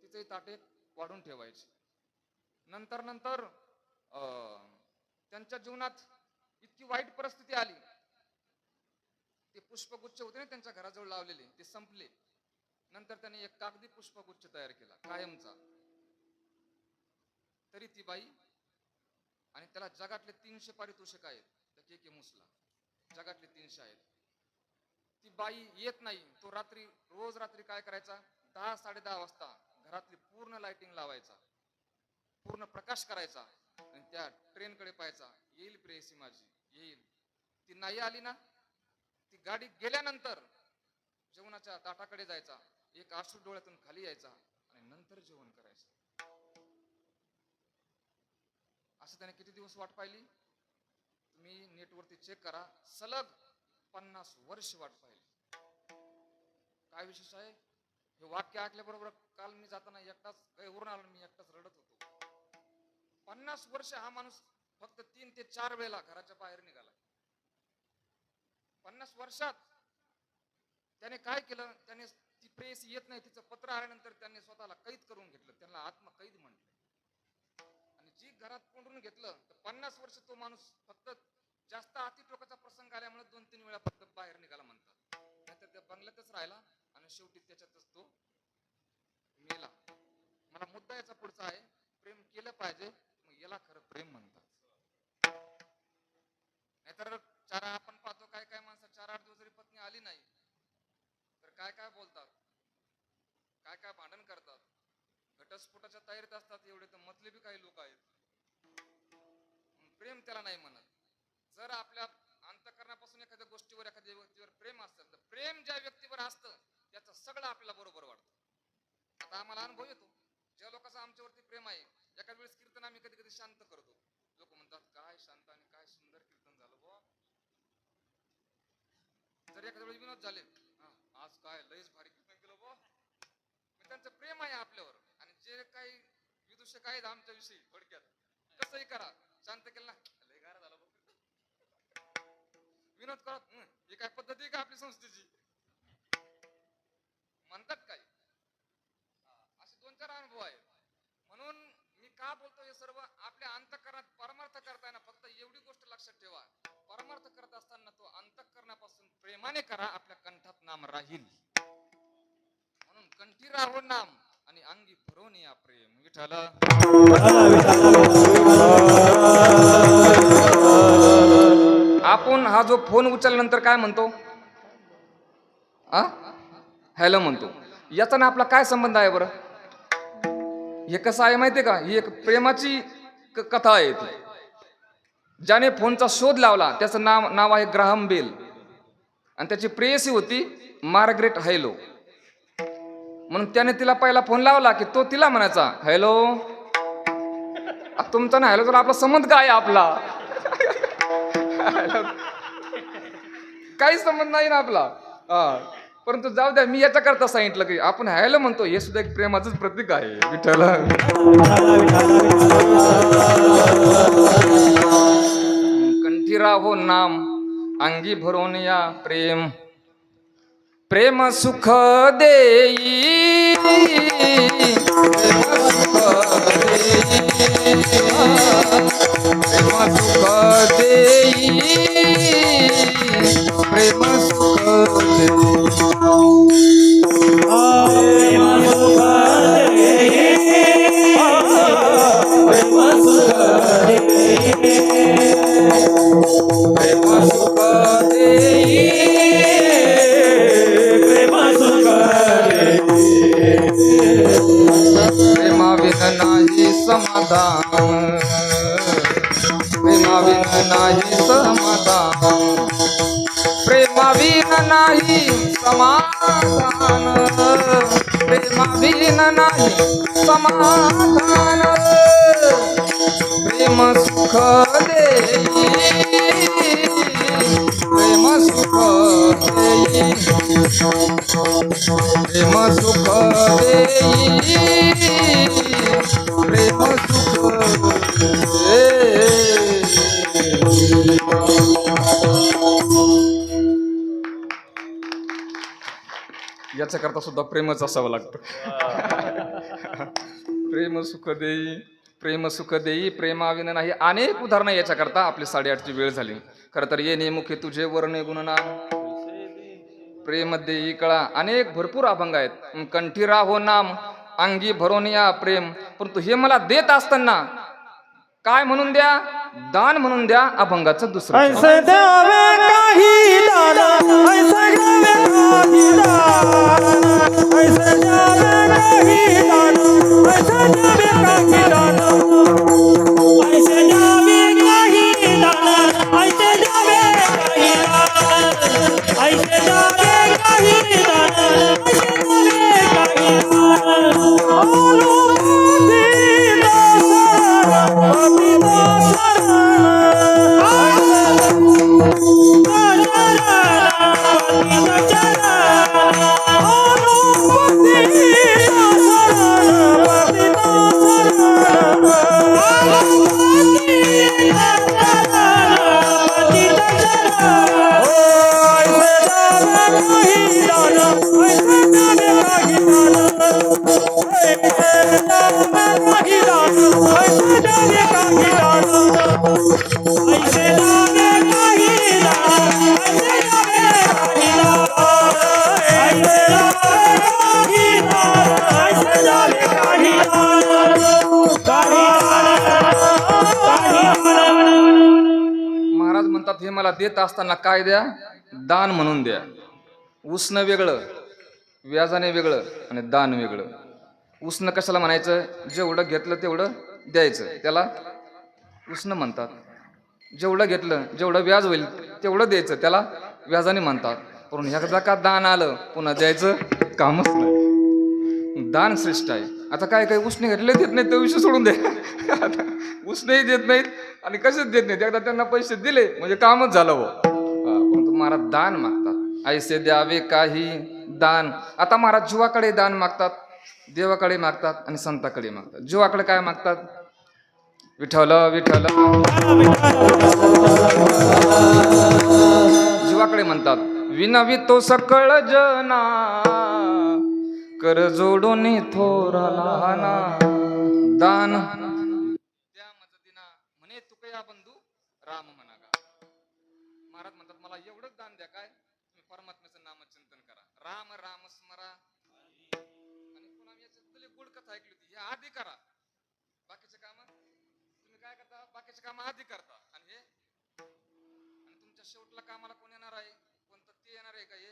A: तिचंही ताट एक वाढून ठेवायचे. नंतर नंतर त्यांच्या जीवनात इतकी वाईट परिस्थिती आली, ते पुष्पगुच्छ होते ना त्यांच्या घराजवळ लावलेले, ते संपले. नंतर त्यांनी एक कागदी पुष्पगुच्छ तयार केला कायमचा. तरी ती बाई, आणि त्याला जगातले 300 पारितोषिक आहेत, त्या के मुसला जगातले 300 आहेत. ती बाई येत नाही. तो रात्री, रोज रात्री काय करायचा, 10-10:30 वाजता घरातली पूर्ण लाइटिंग लावायचा, पूर्ण प्रकाश करायचा, आणि त्या ट्रेनकडे पाहायचा, येईल प्रेयसी माझी, येईल. ती नाही आली ना, ती गाडी गेल्यानंतर जेवणाच्या ताटाकडे जायचा, एक अश्रू डोळ्यातून खाली यायचा, आणि नंतर जेवण करायचं. असं त्याने किती दिवस वाट पाहिली? तुम्ही नेटवरती चेक करा, सलग 50 वर्ष वाट पाहिली. काय विशेष आहे? हे वाक्य ऐकल्याबरोबर काल मी जाताना एकटाच वरून आलो, मी एकटाच रडत होतो. 50 वर्ष हा माणूस फक्त 3 ते 4 वेळेला घराच्या बाहेर निघाला. 50 वर्षात त्याने काय केलं? त्याने, ती प्रेयसी येत नाही, तिचं पत्र आल्यानंतर त्यांनी स्वतःला कैद करून घेतलं, त्यांना आत्मकैद म्हटलं. आणि जी घरात कोंडून घेतलं तर 50 वर्ष तो माणूस फक्त जास्त अतिटोकाचा प्रसंग आल्यामुळे 2-3 वेळा फक्त बाहेर निघाला म्हणतात, नाहीतर त्या बंगल्यातच राहिला आणि शेवटी त्याच्यातच तो मेला. मला मुद्दा याचा पुढचा आहे, प्रेम केलं पाहिजे, मग याला खरं प्रेम म्हणतात. नाहीतर आपण पाहतो काय काय माणसं 4-8 दिवस जरी पत्नी आली नाही तर काय काय बोलतात, काय काय भांडण करतात, घटस्फोटाच्या तयारीत असतात. एवढे तर मतलबी काही लोक आहेत. प्रेम त्याला नाही म्हणत. जर आपल्या अंतःकरणापासून एखाद्या गोष्टीवर, एखाद्या व्यक्तीवर प्रेम असेल तर प्रेम ज्या व्यक्तीवर असतं त्याचं सगळं आपल्याला बरोबर वाटतं. आता आम्हाला अनुभव येतो, ज्या लोकांचं आमच्यावरती प्रेम आहे, एका वेळेस कीर्तन आम्ही कधी कधी शांत करतो. लोक म्हणतात काय शांत आणि काय सुंदर कीर्तन झालं बुवा. जर एखाद्या वेळेस विनोद झाले, आज काय लयच भारी कीर्तन केलं बुवा, त्यांचं प्रेम आहे आपल्यावर. आणि जे काही विदूषक आहेत आमच्या विषयी थोडक्यात, कसंही करा, शांत केलं ना, लय गार झालं विनोद करत, ही काय पद्धती का आपली संस्थेची म्हणतात काय. असे 2-4 अनुभव आहेत. म्हणून मी का बोलतो हे सर्व, आपल्या अंतःकरणात परमार्थ करताना फक्त एवढी गोष्ट लक्षात ठेवा, परमार्थ करत असताना तो अंतःकरणापासून प्रेमाने करा, आपल्या कंठात नाम राहील. म्हणून कंठी राहो नाम आणि अंगी भरून या प्रेम. विठ्ठल आपण हा जो फोन उचलल्यानंतर काय म्हणतो, हॅलो म्हणतो. याचा ना आपला काय संबंध आहे बरं? हे कसं आहे माहितीये का, ही एक प्रेमाची कथा आहे. ज्याने फोनचा शोध लावला त्याचं नाव आहे ग्राहम बेल, आणि त्याची प्रेयसी होती मार्गरेट हॅलो. म्हणून त्याने तिला पहिला फोन लावला की तो तिला म्हणायचा हॅलो. तुमचा ना हॅलो तर आपला संबंध काय आपला? काही संबंध नाही ना आपला. परंतु जाऊ द्या, मी याच्या करता सांगितलं की आपण हॅलो म्हणतो हे सुद्धा एक प्रेमाचंच प्रतीक आहे. विठ्ठल कंठी राहो नाम अंगी भरून या प्रेम. प्रेम सुख देई, प्रेम सुख देई, प्रेम सुख देई, प्रेम सुख देई, प्रेम सुख देई, प्रेम सुख देई, प्रेम सुख प्रेमाविन नाही समाधान, प्रेमाविन नाही समाधान, प्रेमाविन नाही समाधान, प्रेमाविन नाही समाधान. प्रेम सुख देई, प्रेम सुख देई, प्रेम सुख देई, प्रेम सुख देई. याच्या करता सुद्धा प्रेमच असावं लागतं. प्रेम सुख देई, प्रेम सुख देई, प्रेमाविन नाही. अनेक उदाहरणं याच्या करता. आपली 8:30ची वेळ झाली. खरं तर ये नेमुखे तुझे वर्णे गुणनाम, प्रेम देई कळा, अनेक भरपूर अभंग आहेत. कंठी राहो नाम अंगी भरून या प्रेम. परंतु हे मला देत असताना काय म्हणून द्या? दान म्हणून द्या. अभंगाचं दुसरं
B: ऐसे द्यावे काही दान, ऐसे द्यावे काही दान, ऐसे द्यावे काही दान, ऐसे द्यावे काही दान, ऐसे द्यावे काही दान, ऐसे द्यावे काही दान, ऐसे द्यावे काही दान, ऐसे द्यावे काही दान.
A: म्हणतात हे मला देत असताना काय द्या, दान म्हणून द्या. उसनं वेगळं, व्याजाने वेगळं आणि दान वेगळं. उसनं कशाला म्हणायचं, जेवढं घेतलं तेवढं द्यायचं, त्याला उसनं म्हणतात. जेवढं घेतलं जेवढं व्याज होईल तेवढं द्यायचं, त्याला व्याजाने म्हणतात. पण एकदा का दान आलं पुन्हा द्यायचं कामच नाही. दान श्रेष्ठ आहे. आता काय काय उसने घेतले देत नाहीत, तो विषय सोडून द्या. आता उसनेही देत नाहीत आणि कसेच देत नाहीत. एकदा त्यांना पैसे दिले म्हणजे कामच झालं हो. पण तुम्हाला दान मागतात, ऐसे द्यावे काही दान. आता महाराज जीवाकडे दान मागतात, देवाकडे मागतात आणि संताकडे मागतात. जीवाकडे काय मागतात, विठ्ठल विठ्ठल. जीवाकडे म्हणतात विनवी तो सकळ जना, कर जोडून थोरा लहाना. दान त्या मदतीना म्हणे तुकया बंधू राम म्हणागा. महाराज म्हणतात मला एवढंच दान द्या, काय तुम्ही परमात्म्याचं नामचिंतन करा, राम राम स्मरा. आणि पुन्हा मी याच्यातली गोड कथा ऐकली होती, हे आधी करा, बाकीचे काम तुम्ही काय करता, बाकीचे काम आधी करता. आणि हे आणि तुमच्या शेवटला कामाला कोण येणार आहे, कोणतं ते येणार आहे का, हे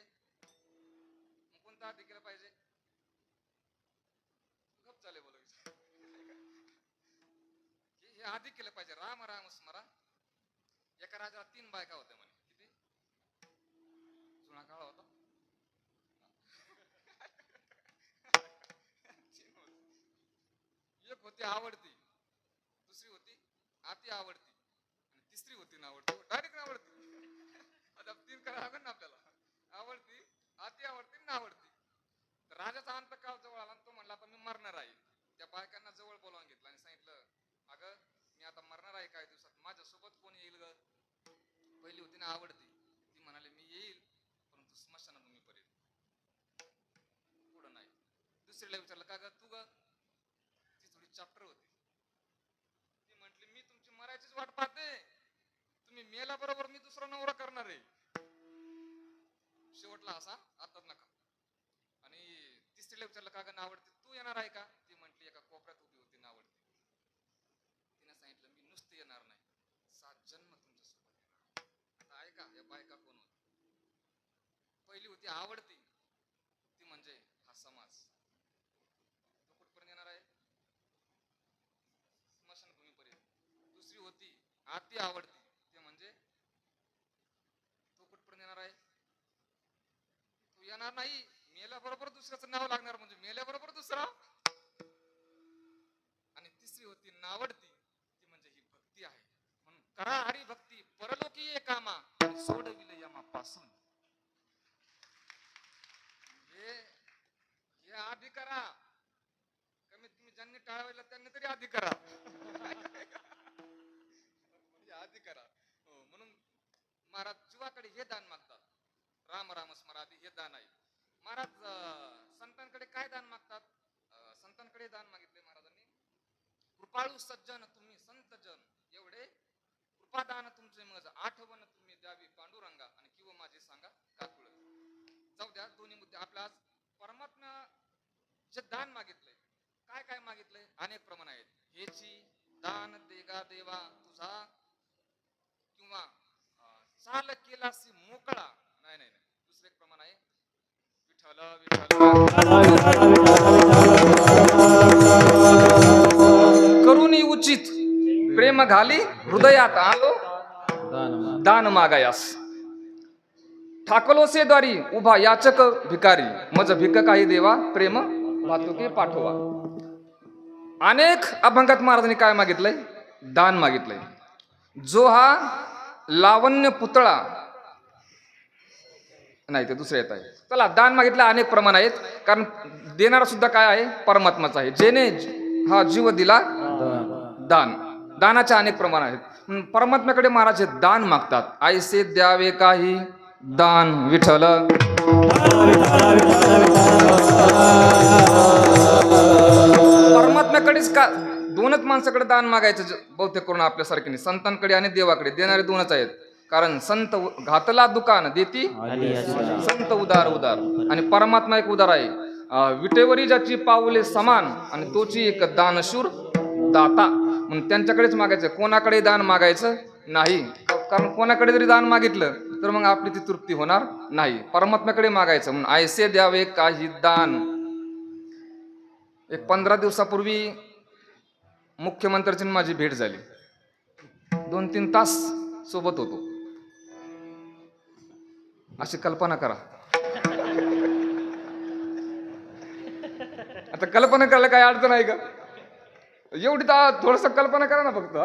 A: मग कोणतं आधी केलं पाहिजे. गप चाले बोल हे आधी केलं पाहिजे. राम राम स्मरा. एका राजाला 3 बायका होत्या म्हणे. किती जुना काळ होता. एक होती आवडती, दुसरी होती अति आवडती आणि तिसरी होती नावडती. डायरेक्ट नावडती. आता 3 करावं लागेल ना आपल्याला, आवडती, अति आवडती, नावडती. तर राजाचा अंतकाळ जवळ आला, तो म्हणला आता मी मरणार आहे. त्या बायकांना जवळ बोलावून घेतलं आणि सांगितलं, अगं मी आता मरणार आहे काही दिवसात, माझ्यासोबत कोण येईल ग. पहिली होती ना आवडती, ती म्हणाली मी येईल परंतु स्मशानभूमी पर्यंत, पुढं नाही. दुसरीला विचारलं का ग तू ग, ती थोडी चाप्टर होती. ती म्हटली मी तुमची मरायचीच वाट पाहते, तुम्ही मेला बरोबर मी दुसरा नवरा करणार आहे. शेवटला असा आताच नका. आणि तिसरीला विचारलं का ग नावडती तू येणार आहे का, ती म्हटली एका कोपऱ्यात उभी होती नावडती. तिने सांगितलं मी नुसतं येणार नाही, 7 जन्म तुमच्या सोबत येणार. आता ऐका या बायका कोण होती. पहिली होती आवडती, ती म्हणजे हा समाज, तो कुठपर्यंत येणार आहे, स्मशानभूमीपर्यंत. दुसरी होती अति आवडती, ते म्हणजे तो कुठपर्यंत येणार आहे, तो येणार नाही, मेल्याबरोबर दुसऱ्याचं नाव लागणार म्हणजे मेल्याबरोबर दुसरा. आणि तिसरी होती नावडती, ती म्हणजे ही भक्ती आहे. म्हणून करा हरी भक्ती परलोकी ये कामा आणि सोडविले यमापासून. हे आधी करा, कमीत कमी ज्यांनी टाळायला त्यांनी तरी आधी करा. आधी करा. हो, म्हणून महाराज जीवाकडे हे दान मागतात. राम राम स्मरादी हे दान आहे. महाराज संतांकडे काय दान मागतात, संतांकडे दान मागितले महाराजांनी, कृपाळू सज्जन तुम्ही संत जन, एवढे कृपादान तुमचे मज, आठवण तुम्ही द्यावी पांडुरंगा, आणि किंवा माझे सांगा काकुळ. जाऊ द्या दोन्ही मुद्दे. आपल्या आज परमात्मा जे दान मागितलंय, काय काय मागितलंय, अनेक प्रमाण आहेत. हेची दान देगा देवा तुझा, किंवा चाल केलासी मोकळा. नाही नाही नाही, दुसरे एक प्रमाण आहे, विठ्ठल विठ्ठल करुणी उचित प्रेम घाली हृदयात आलो दान मागायास. ठाकलोसे द्वारी उभा याचक भिकारी, मज भिक काही देवा प्रेम वाहतुके पाठवा. अनेक अभंगात महाराजांनी काय मागितलंय, दान मागितलंय. जो हा लावण्य पुतळा नाही, ते दुसरे येत आहे. चला दान मागितलं, अनेक प्रमाण आहेत, कारण देणारा सुद्धा काय आहे, परमात्माचा आहे. जेने हा जीव दिला दान. दानाचे अनेक प्रमाण आहेत. परमात्म्याकडे महाराज हे दान मागतात. ऐसे द्यावे काही दान विठ्ठल. परमात्म्याकडेच का, 2च माणसाकडे दान मागायचं बहुतेक करून आपल्यासारखे, संतांकडे आणि देवाकडे. देणारे 2च आहेत, कारण संत घातला दुकान देती संत उदार उदार, आणि परमात्मा एक उदार आहे. विटेवरी ज्याची पाऊले समान आणि तोची एक दानशूर दाता. म्हणून त्यांच्याकडेच मागायचं, कोणाकडे दान मागायचं नाही. कारण कोणाकडे जरी दान मागितलं तर मग आपली ती तृप्ती होणार नाही. परमात्म्याकडे मागायचं. म्हणून ऐसे द्यावे काही दान. एक 15 दिवसापूर्वी मुख्यमंत्र्यांची माझी भेट झाली. 2-3 तास सोबत होतो. अशी कल्पना करा. आता कल्पना करायला काय अडचण आहे का? एवढी थोडस कल्पना करा ना फक्त.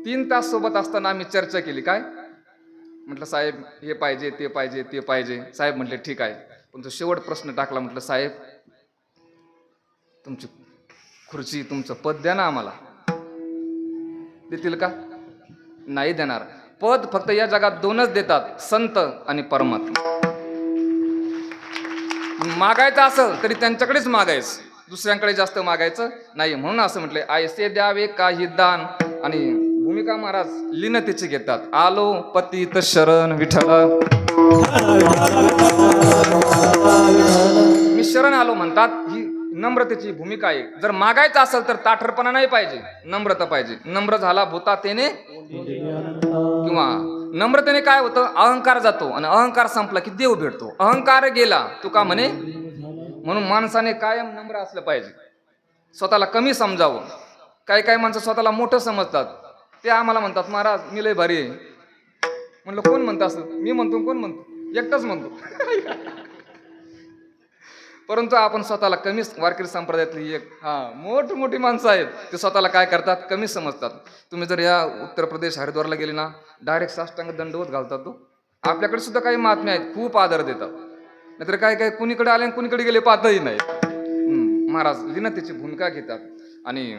A: 3 तास सोबत असताना आम्ही चर्चा केली. काय म्हटलं, साहेब हे पाहिजे, ते पाहिजे, ते पाहिजे. साहेब म्हटले ठीक आहे. पण तो शेवट प्रश्न टाकला. म्हटलं, साहेब तुमची खुर्ची, तुमचं पद द्या ना आम्हाला. देतील का? नाही देणार. पद फक्त या जगात 2च देतात, संत आणि परमात्मा. मागायचं असेल तरी त्यांच्याकडेच मागायचं, दुसऱ्यांकडे जास्त मागायचं नाही. म्हणून असं म्हटलंय, ऐसे द्यावे काही दान. आणि भूमिका महाराज लीनतेची घेतात. आलो पतित शरण विठ्ठल, मी शरण आलो म्हणतात. ही नम्रतेची भूमिका आहे. जर मागायचं असेल तर ताठरपणा नाही पाहिजे, नम्रता पाहिजे. नम्र झाला भूतातेने, किंवा नम्रतेने काय होतं, अहंकार जातो. आणि अहंकार संपला की देव भेटतो. अहंकार गेला तुका म्हणे. म्हणून माणसाने कायम नम्र असलं पाहिजे. स्वतःला कमी समजावं. काही माणसं स्वतःला मोठं समजतात. ते आम्हाला म्हणतात, महाराज मी लय भारी आहे. म्हणलं, कोण म्हणतं असं? मी म्हणतो, कोण म्हणतो? एकटाच म्हणतो. परंतु आपण स्वतःला कमी, वारकरी संप्रदायातली एक मोठी माणसं आहेत, ते स्वतःला काय करतात, कमी समजतात. तुम्ही जर या उत्तर प्रदेश हरिद्वारला गेले ना, डायरेक्ट साष्टांग दंडवत घालतात. तो आपल्याकडे सुद्धा काही महात्मे आहेत, खूप आदर देतात. नाहीतर काय कुणीकडे आले आणि कुणीकडे गेले पाहतही नाही. महाराज लीनतेची भूमिका घेतात. आणि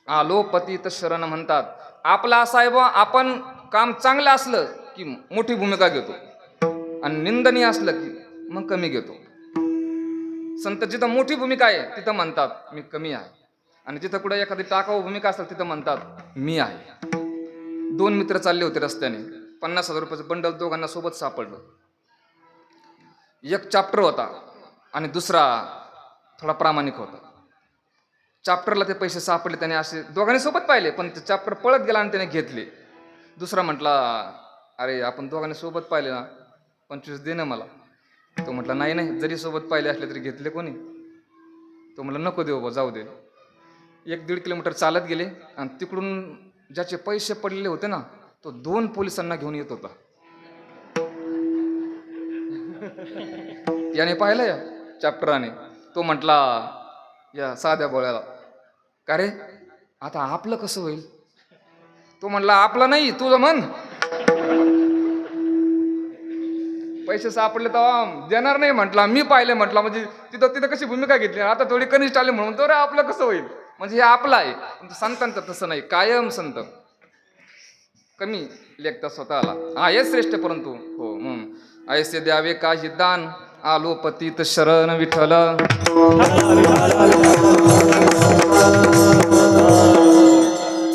A: आलो पतित शरण म्हणतात. आपला असा आहे बा, आपण काम चांगलं असलं की मोठी भूमिका घेतो, आणि निंदनीय असलं की मग कमी घेतो. संत जिथं मोठी भूमिका आहे तिथं म्हणतात मी कमी आहे, आणि जिथं कुठे एखादी टाकाऊ भूमिका असेल तिथं म्हणतात मी आहे. 2 मित्र चालले होते रस्त्याने. 50,000 रुपयाचं बंडल दोघांना सोबत सापडलं. एक चॅप्टर होता आणि दुसरा थोडा प्रामाणिक होता. चॅप्टरला ते पैसे सापडले. त्याने असे दोघांनी सोबत पाहिले, पण ते चॅप्टर पळत गेला आणि त्याने घेतले. दुसरा म्हटला, अरे आपण दोघांनी सोबत पाहिले ना, 25 दे ना मला. तो म्हटला, नाही, जरी सोबत पाहिले असले तरी घेतले कोणी. तो म्हटला, नको देऊ बा, जाऊ दे. 1-1.5 किलोमीटर चालत गेले, आणि तिकडून ज्याचे पैसे पडलेले होते ना, तो 2 पोलिसांना घेऊन येत होता. याने पाहिलं या चॅप्टराने. तो म्हटला या साध्या बोळ्याला, का रे आता आपलं कसं होईल? तो म्हणला, आपलं नाही, तुझं म्हण. पैसे सापडले तर देणार नाही म्हटला, मी पाहिले म्हटला. म्हणजे तिथं कशी भूमिका घेतली. आता थोडी कनिष्ठ आली म्हणून तर आपलं कसं होईल, म्हणजे हे आपलं आहे. संतांचं तसं नाही. कायम संत कमी लेखतात स्वतःला. हे श्रेष्ठ, परंतु हो म्हणून ऐसे द्यावे काही दान. आलो पतित शरण विठ्ठल,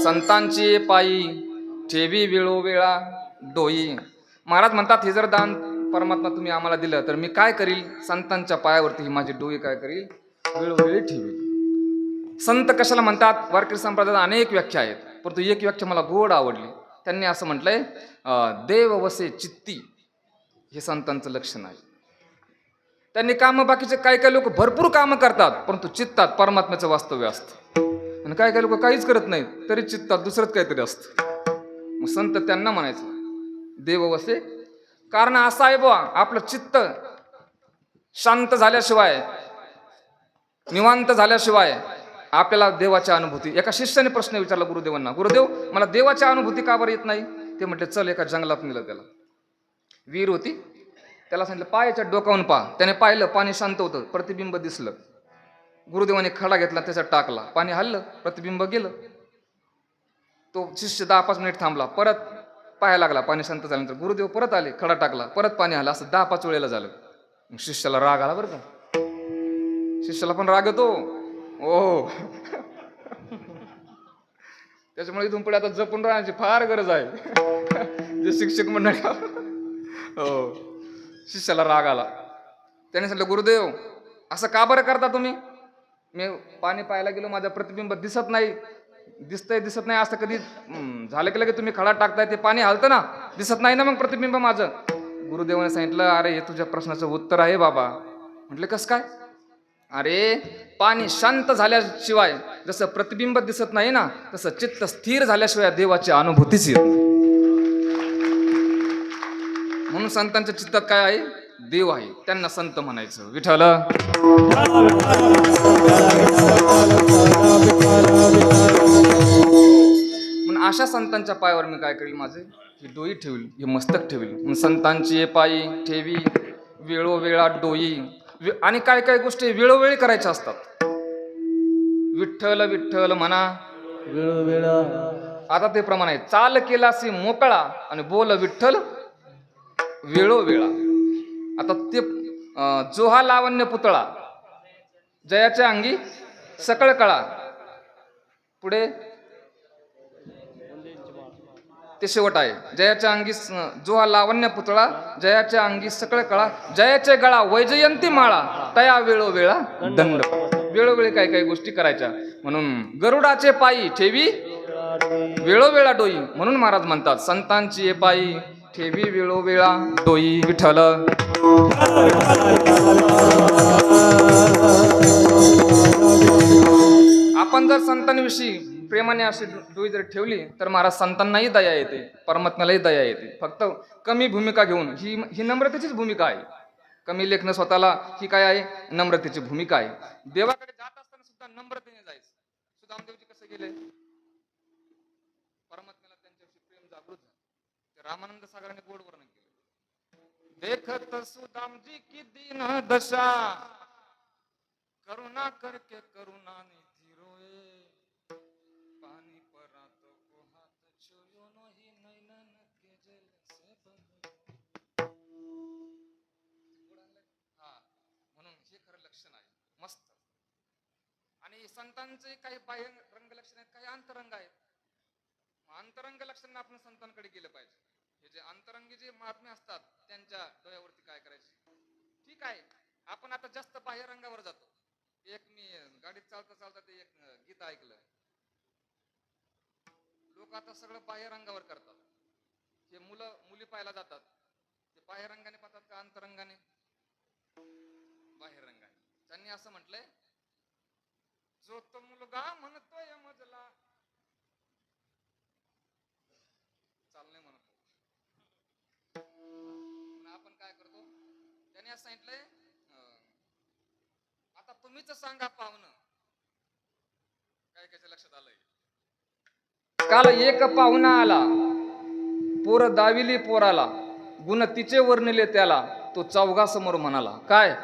A: संतांची पायी ठेवी वेळोवेळा डोई. महाराज म्हणतात, हे जर दान परमात्मा तुम्ही आम्हाला दिलं तर मी काय करील, संतांच्या पायावरती ही माझी डोई काय करील, वेळोवेळी ठेवी. संत कशाला म्हणतात? वारकरी संप्रदायात अनेक व्याख्या आहेत, परंतु एक व्याख्या मला गोड आवडली. त्यांनी असं म्हटलंय, देव वसे चित्ती. हे संतांचं लक्षण आहे. त्यांनी कामं, बाकीचे काही लोक भरपूर कामं करतात, परंतु चित्तात परमात्म्याचं वास्तव्य असतं. आणि काही लोक काहीच करत नाहीत तरी चित्तात दुसरंच काहीतरी असतं. मग संत त्यांना म्हणायचं देव वसे. कारण असं आहे बुवा, आपलं चित्त शांत झाल्याशिवाय, निवांत झाल्याशिवाय आपल्याला देवाची अनुभूती. एका शिष्याने प्रश्न विचारला गुरुदेवांना, गुरुदेव मला देवाची अनुभूती का बरं येत नाही? ते म्हटले, चल एका जंगलात नेलं त्याला. विहीर होती, त्याला सांगितलं पायाच्या डोकावून पहा. त्याने पाहिलं, पाणी शांत होतं, प्रतिबिंब दिसलं. गुरुदेवाने खडा घेतला, त्याच्यात टाकला, पाणी हल्लं, प्रतिबिंब गेलं. तो शिष्य 10-5 मिनिट थांबला, परत पाहायला लागला, पाणी शांत झाल्यानंतर गुरुदेव परत आले, खडा टाकला, परत पाणी आलं. असं 10-5 वेळेला झालं. शिष्याला राग आला बरं का. शिष्याला पण राग येतो ओ. त्याच्यामुळे इथून पुढे आता जपून राहण्याची फार गरज आहे. जे शिक्षक मंडळी हो. शिष्याला राग आला. त्याने सांगितलं, गुरुदेव असं का बरं करता तुम्ही? मी पाणी पाहायला गेलो, माझं प्रतिबिंब दिसत नाही. दिसतंय दिसत नाही असं कधी झालं की लगेच तुम्ही खडा टाकताय ते पाणी हलतं ना, दिसत नाही ना मग प्रतिबिंब माझं. गुरुदेवाने सांगितलं, अरे हे तुझ्या प्रश्नाचं उत्तर आहे बाबा. म्हटलं कसं काय? अरे पाणी शांत झाल्याशिवाय जसं प्रतिबिंब दिसत नाही ना, तसं चित्त स्थिर झाल्याशिवाय देवाची अनुभूतीच येत नाही. म्हणून संतांच्या चित्तात काय आहे? देव आहे. त्यांना संत म्हणायचं. विठ्ठल. म्हणून अशा संतांच्या पायावर मी काय करेल? माझे ही डोई ठेवली, हे मस्तक ठेवली. म्हणून संतांची ये पायी ठेवी वेळोवेळा डोई. आणि काय काय गोष्टी वेळोवेळी करायच्या असतात. विठ्ठल विठ्ठल म्हणा
B: वेळोवेळा.
A: आता ते प्रमाण आहे. चाल केलासी मोकळा आणि बोल विठ्ठल वेळोवेळा. आता ते जो हा लावण्य पुतळा जयाच्या अंगी सकळ कळा. पुढे ते शेवट आहे. जयाच्या अंगी जो हा लावण्य पुतळा जयाच्या अंगी सकळ कळा. जयाचे गळा वैजयंती माळा तया वेळोवेळा दंड. वेळोवेळी काही काही गोष्टी करायच्या. म्हणून गरुडाचे पायी ठेवी वेळोवेळा डोई. म्हणून महाराज म्हणतात, संतांची पायी ठेवी वेळोवेळा डोई. विठ्ठल. आपण जर संतांविषयी प्रेमाने अशी डोई जर ठेवली तर महाराज संतांनाही दया येते, परमात्म्यालाही दया येते. फक्त कमी भूमिका घेऊन. ही नम्रतेचीच भूमिका आहे. कमी लेखणं स्वतःला ही काय आहे? नम्रतेची भूमिका आहे. देवाकडे जात असताना सुद्धा नम्रतेने जायचं. सुदामदेवजी कसं गेले? परमात्म्याला त्यांच्याविषयी प्रेम जागृत झालं. रामानंद सागराने गोड वर्णन केलं. देखत सुदामजी की दीन दशा करुणा करके करुणा निधि रोए पानी परात को हाथ छोयो नहीं नैनन के जल से बहे. हा, म्हणून हे खरं लक्षण आहे. मस्त. आणि संतांचे काही बाह्य रंग लक्षण आहेत, काही अंतरंग आहेत. अंतरंग लक्षण आपण संतांकडे गेलं पाहिजे. हे जे अंतरंगी जे महात्मे असतात त्यांच्या डोळ्यावरती काय करायचे? ठीक आहे, आपण आता जास्त बाह्य रंगावर जातो. एक मी गाडीत चालता चालता ते एक गीत ऐकलं. लोक आता सगळं बाह्य रंगावर करतात. हे मुली पाहायला जातात, ते बाह्य रंगाने पाहतात का अंतरंगाने? बाह्य रंगाने. त्यांनी असं म्हटलंय, जो तो मुलगा म्हणतोय मजला चालणे म्हणतो. आपण काय करतो? त्याने असं सांगितलंय, आता तुम्हीच सांगा पाहुणं. काय त्याच्या लक्षात आलंय? काल एक पाहुणा आला, पोर दाविली पोराला, गुण तिचे वर्णिले त्याला, तो चौघा समोर म्हणाला. काय?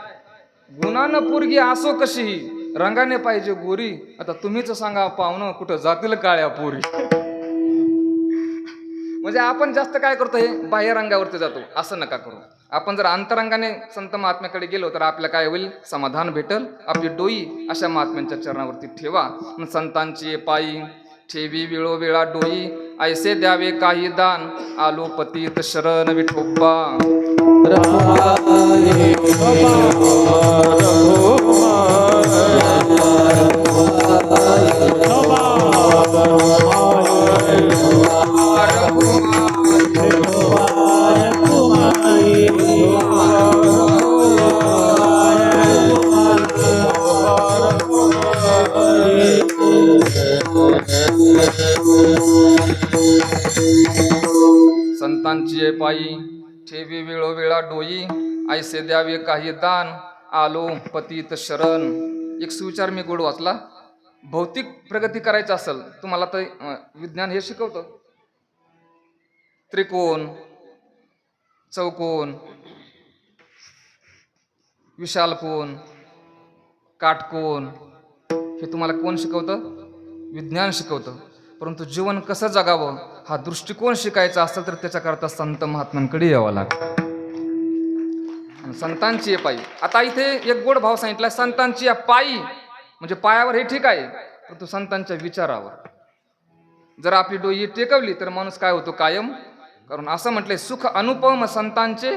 A: गुणानं पोरगी असो कशीही, रंगाने पाहिजे गोरी. आता तुम्हीच सांगा पाहुणं, कुठं जातील काळ्या पोरी. म्हणजे आपण जास्त काय करतो? हे बाह्य रंगावरती जातो. असं नका करू. आपण जर अंतरंगाने संत महात्म्याकडे गेलो तर आपल्याला काय होईल? समाधान भेटल. आपली डोई अशा महात्म्यांच्या चरणावरती ठेवा. संतांची पायी ठेवी वेळोवेळा डोई. ऐसे द्यावे काही दान आलो पतीत शरण विठोबा. संतांची पायी ठेवी वेळोवेळा डोई. ऐसे द्यावे काही दान आलो पतीत शरण. एक सुविचार मी गोड वाचला. भौतिक प्रगती करायची असेल तुम्हाला तर विज्ञान हे शिकवतं. त्रिकोण, चौकोन, विशाल कोन, काटकोन हे तुम्हाला कोण शिकवतं? विज्ञान शिकवतं. परंतु जीवन कसं जगावं हा दृष्टिकोन शिकायचा असेल तर त्याच्याकरता संत महात्म्यांकडे यावं लागतं. संतांची पायी. आता इथे एक गोड भाव सांगितला. संतांची या पायी म्हणजे पायावर हे ठीक आहे, परंतु संतांच्या विचारावर जर आपली डोई टेकवली तर माणूस काय होतो? कायम. कारण असं म्हटलंय, सुख अनुपम संतांचे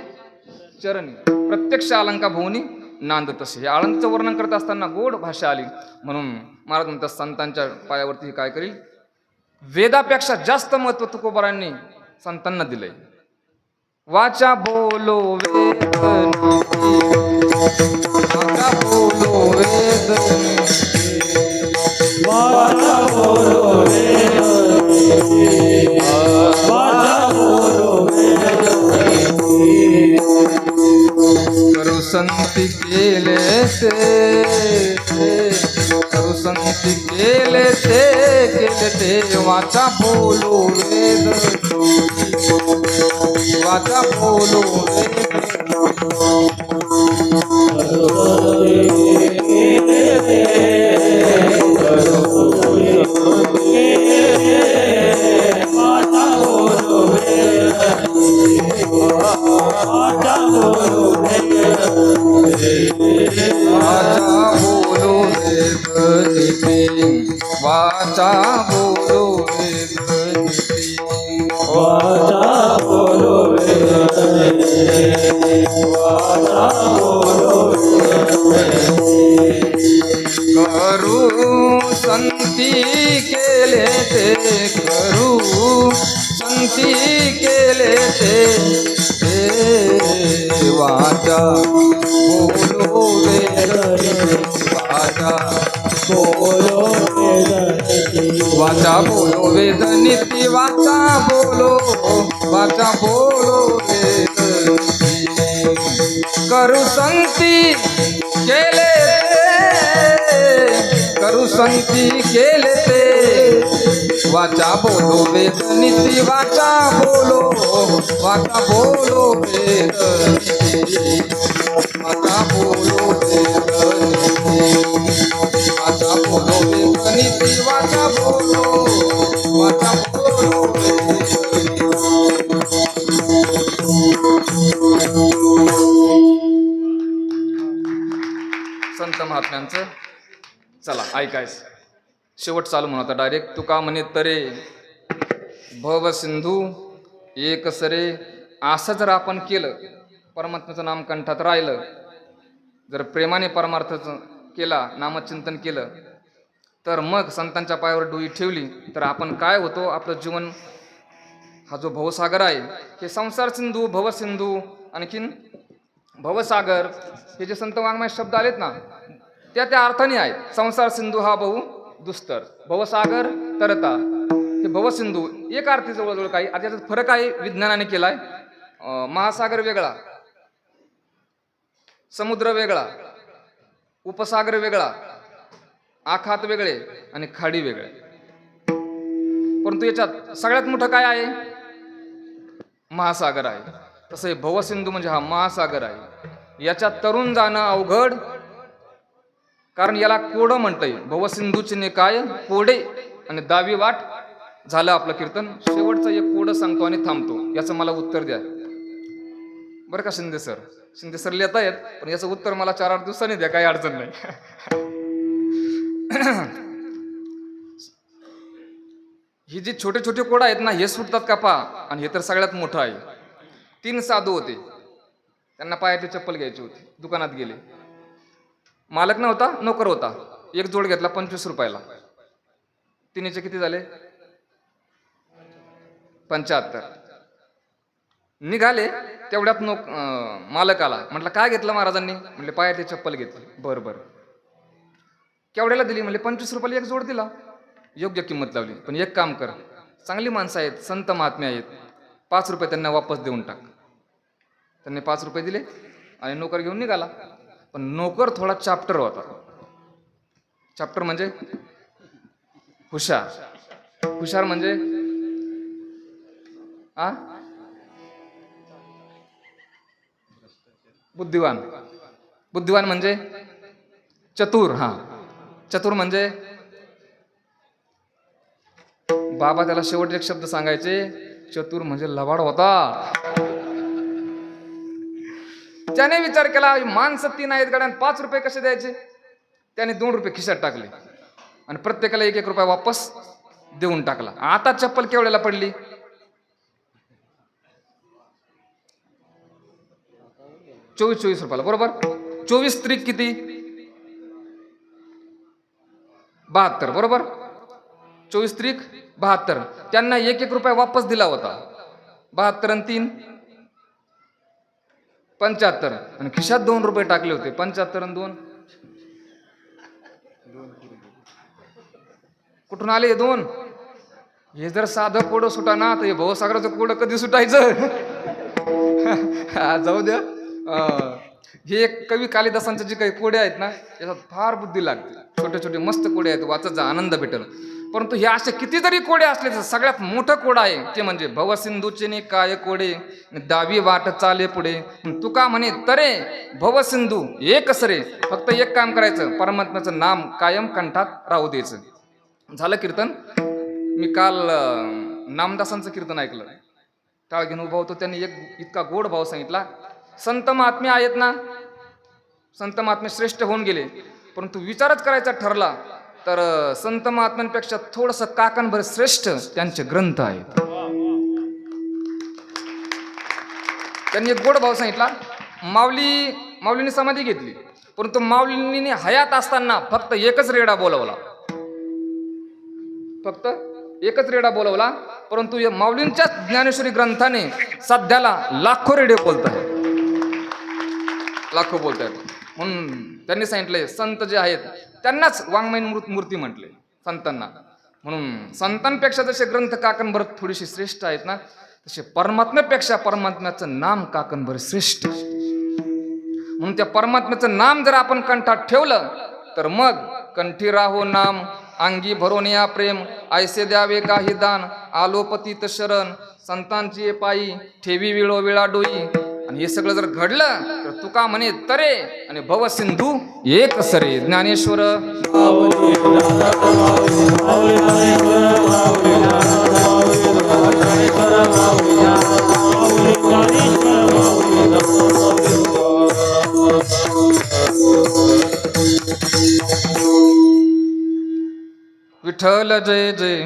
A: चरणी प्रत्यक्ष अलंका भुवनी नांद तसे. हे आळंदचं वर्णन करत असताना गोड भाषा आली. म्हणून महाराज म्हणतात संतांच्या पायावरती काय करील? वेदापेक्षा जास्त महत्व तुकोबारांनी संतांना दिलंय. वाचा बोलो वेद वाचा बोलो वेद
B: वाचा बोलो वेद वाचा बोलो वेद
A: करू संती केले करू संती केले ते वाचा बोलो वेद वाचा बोलो वाचा बोलो करू संती केले ते करू संती केले ते वाचा बोलो वाचा बोलो वेद नीती वाचा बोलो वेद करू संती केले करू संती केले ते वाचा बोलो वेद नीती वाचा बोलो वेद वाचा बोलो वेद वाचा बोलो वेद नीती वाचा बोलो संत महात्म्यांचं. चला ऐकायचं. शेवट चालू म्हणून आता डायरेक्ट. तुका म्हणे तरे भव सिंधू एक सरे. असं जर आपण केलं, परमात्म्याचं नाम कंठात राहिलं, जर प्रेमाने परमार्थाचं केला, नामचिंतन केलं, तर मग संतांच्या पायावर डोई ठेवली तर आपण काय होतो, आपलं जीवन हा जो भवसागर आहे, हे संसार सिंधू भवसिंधू आणखीन भवसागर हे जे संत वाङ्मयात शब्द आलेत ना, त्या अर्थाने आहेत. संसार सिंधू हा बहु दुस्तर, भवसागर तरता, हे भवसिंधू एक अर्थी जवळजवळ काही. आता याचा फरक आहे विज्ञानाने केलाय. महासागर वेगळा, समुद्र वेगळा, उपसागर वेगळा, आखात वेगळे आणि खाडी वेगळे. परंतु याच्यात सगळ्यात मोठं काय आहे? महासागर आहे. तसं हे भवसिंधू म्हणजे हा महासागर आहे. याच्यात तरुण जाणं अवघड, कारण याला कोडं म्हणतंय. भवसिंधूचे निकाय कोडे आणि दावी वाट. झालं आपलं कीर्तन. शेवटचं एक कोडं सांगतो आणि थांबतो. याचं मला उत्तर द्या बरं का शिंदे सर. शिंदे सर लिहिता येत, पण याचं उत्तर मला 4-8 दिवसांनी द्या, काही अडचण नाही. ही जी छोटे छोटे कोड आहेत ना, हे सुटतात का पा. आणि हे तर सगळ्यात मोठं आहे. 3 साधू होते, त्यांना पायातली चप्पल घ्यायची होती. दुकानात गेले, मालक नव्हता, नोकर होता. एक जोड घेतला 25 रुपयाला. तिन्हीचे किती झाले? 75. निघाले तेवढ्यात मालक आला. म्हटलं काय घेतलं महाराजांनी? म्हणले पायातली चप्पल घेतली. बरं बरं. केवढ्याला दिली? म्हणले 25 रुपयाला एक जोड दिला. योग्य किंमत लावली. पण एक काम कर, चांगली माणसं आहेत, संत महात्मे आहेत, 5 रुपये त्यांना वापस देऊन टाक. त्यांनी 5 रुपये दिले आणि नोकर घेऊन निघाला. पण नोकर थोडा चॅप्टर होता. चॅप्टर म्हणजे हुशार. हुशार म्हणजे बुद्धिवान. बुद्धिवान म्हणजे चतुर. चतुर म्हणजे बाबा त्याला शेवट एक शब्द सांगायचे, चतुर म्हणजे लबाड होता. त्याने विचार केला, माणसं 3 आहेत गाड्यात, 5 रुपये कसे द्यायचे? त्याने 2 रुपये खिशात टाकले आणि प्रत्येकाला 1-1 रुपया वापस देऊन टाकला. आता चप्पल केवढ्याला पडली? 24 रुपयाला. बरोबर. 24 त्रिक किती? 72. बरोबर. 24 त्रिक 72. त्यांना 1-1 रुपया वापस दिला होता. 72 आणि 3 75 आणि खिशात 2 रुपये टाकले होते. 75 आणि 2 कुठून आले हे 2? हे जर साधं कोडं सुटा ना तर हे भवसागराचं कोडं कधी सुटायचं? जाऊ द्या. हे एक कवी कालिदासांचे जे काही कोडे आहेत ना त्याच्यात फार बुद्धी लागते. छोटे छोटे मस्त कोडे आहेत, वाचत जा, आनंद भेटेल. परंतु हे असे कितीतरी कोडे असले तर सगळ्यात मोठं कोड आहे ते म्हणजे भवसिंधूचे ने काय कोडे दावी वाट चाले पुढे. तुका म्हणे तरे भवसिंधू एक सरे. फक्त एक काम करायचं, परमात्म्याचं नाम कायम कंठात राहू द्यायचं. झालं कीर्तन. मी काल नामदासांचं कीर्तन ऐकलं. टाळ घेऊन उभा होतो, त्यांनी एक इतका गोड भाव सांगितला. संत महात्मे आहेत ना, संत महात्मे श्रेष्ठ होऊन गेले, परंतु विचारच करायचा ठरला तर संत महात्म्यांपेक्षा थोडंसं काकणभर श्रेष्ठ त्यांचे ग्रंथ आहेत. त्यांनी एक गोड भाव सांगितला. माऊलीने समाधी घेतली, परंतु माऊलींनी हयात असताना फक्त एकच रेडा बोलवला. फक्त एकच रेडा बोलवला, परंतु या माऊलींच्या ज्ञानेश्वरी ग्रंथाने सध्याला लाखो रेडे बोलत आहेत. लाखो बोलत आहेत. म्हणून त्यांनी सांगितले संत जे आहेत त्यांनाच वाङ्मयीन मूर्ती म्हटले संतांना. म्हणून संतांपेक्षा जसे ग्रंथ काकणभर थोडीशी श्रेष्ठ आहेत ना, तसे परमात्म्यापेक्षा परमात्म्याचं नाम काकणभर श्रेष्ठ. म्हणून त्या परमात्म्याचं नाम जर आपण कंठात ठेवलं तर मग कंठी राहो नाम, अंगी भरून या प्रेम, ऐसे द्यावे काही दान, आलोपतीत शरण, संतांची पायी ठेवी विळो विळा डोई. आणि हे सगळं जर घडलं तर तुका म्हणे तरे आणि भवसिंधू एक सरे. ज्ञानेश्वर विठ्ठल जय जय.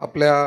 C: आपल्या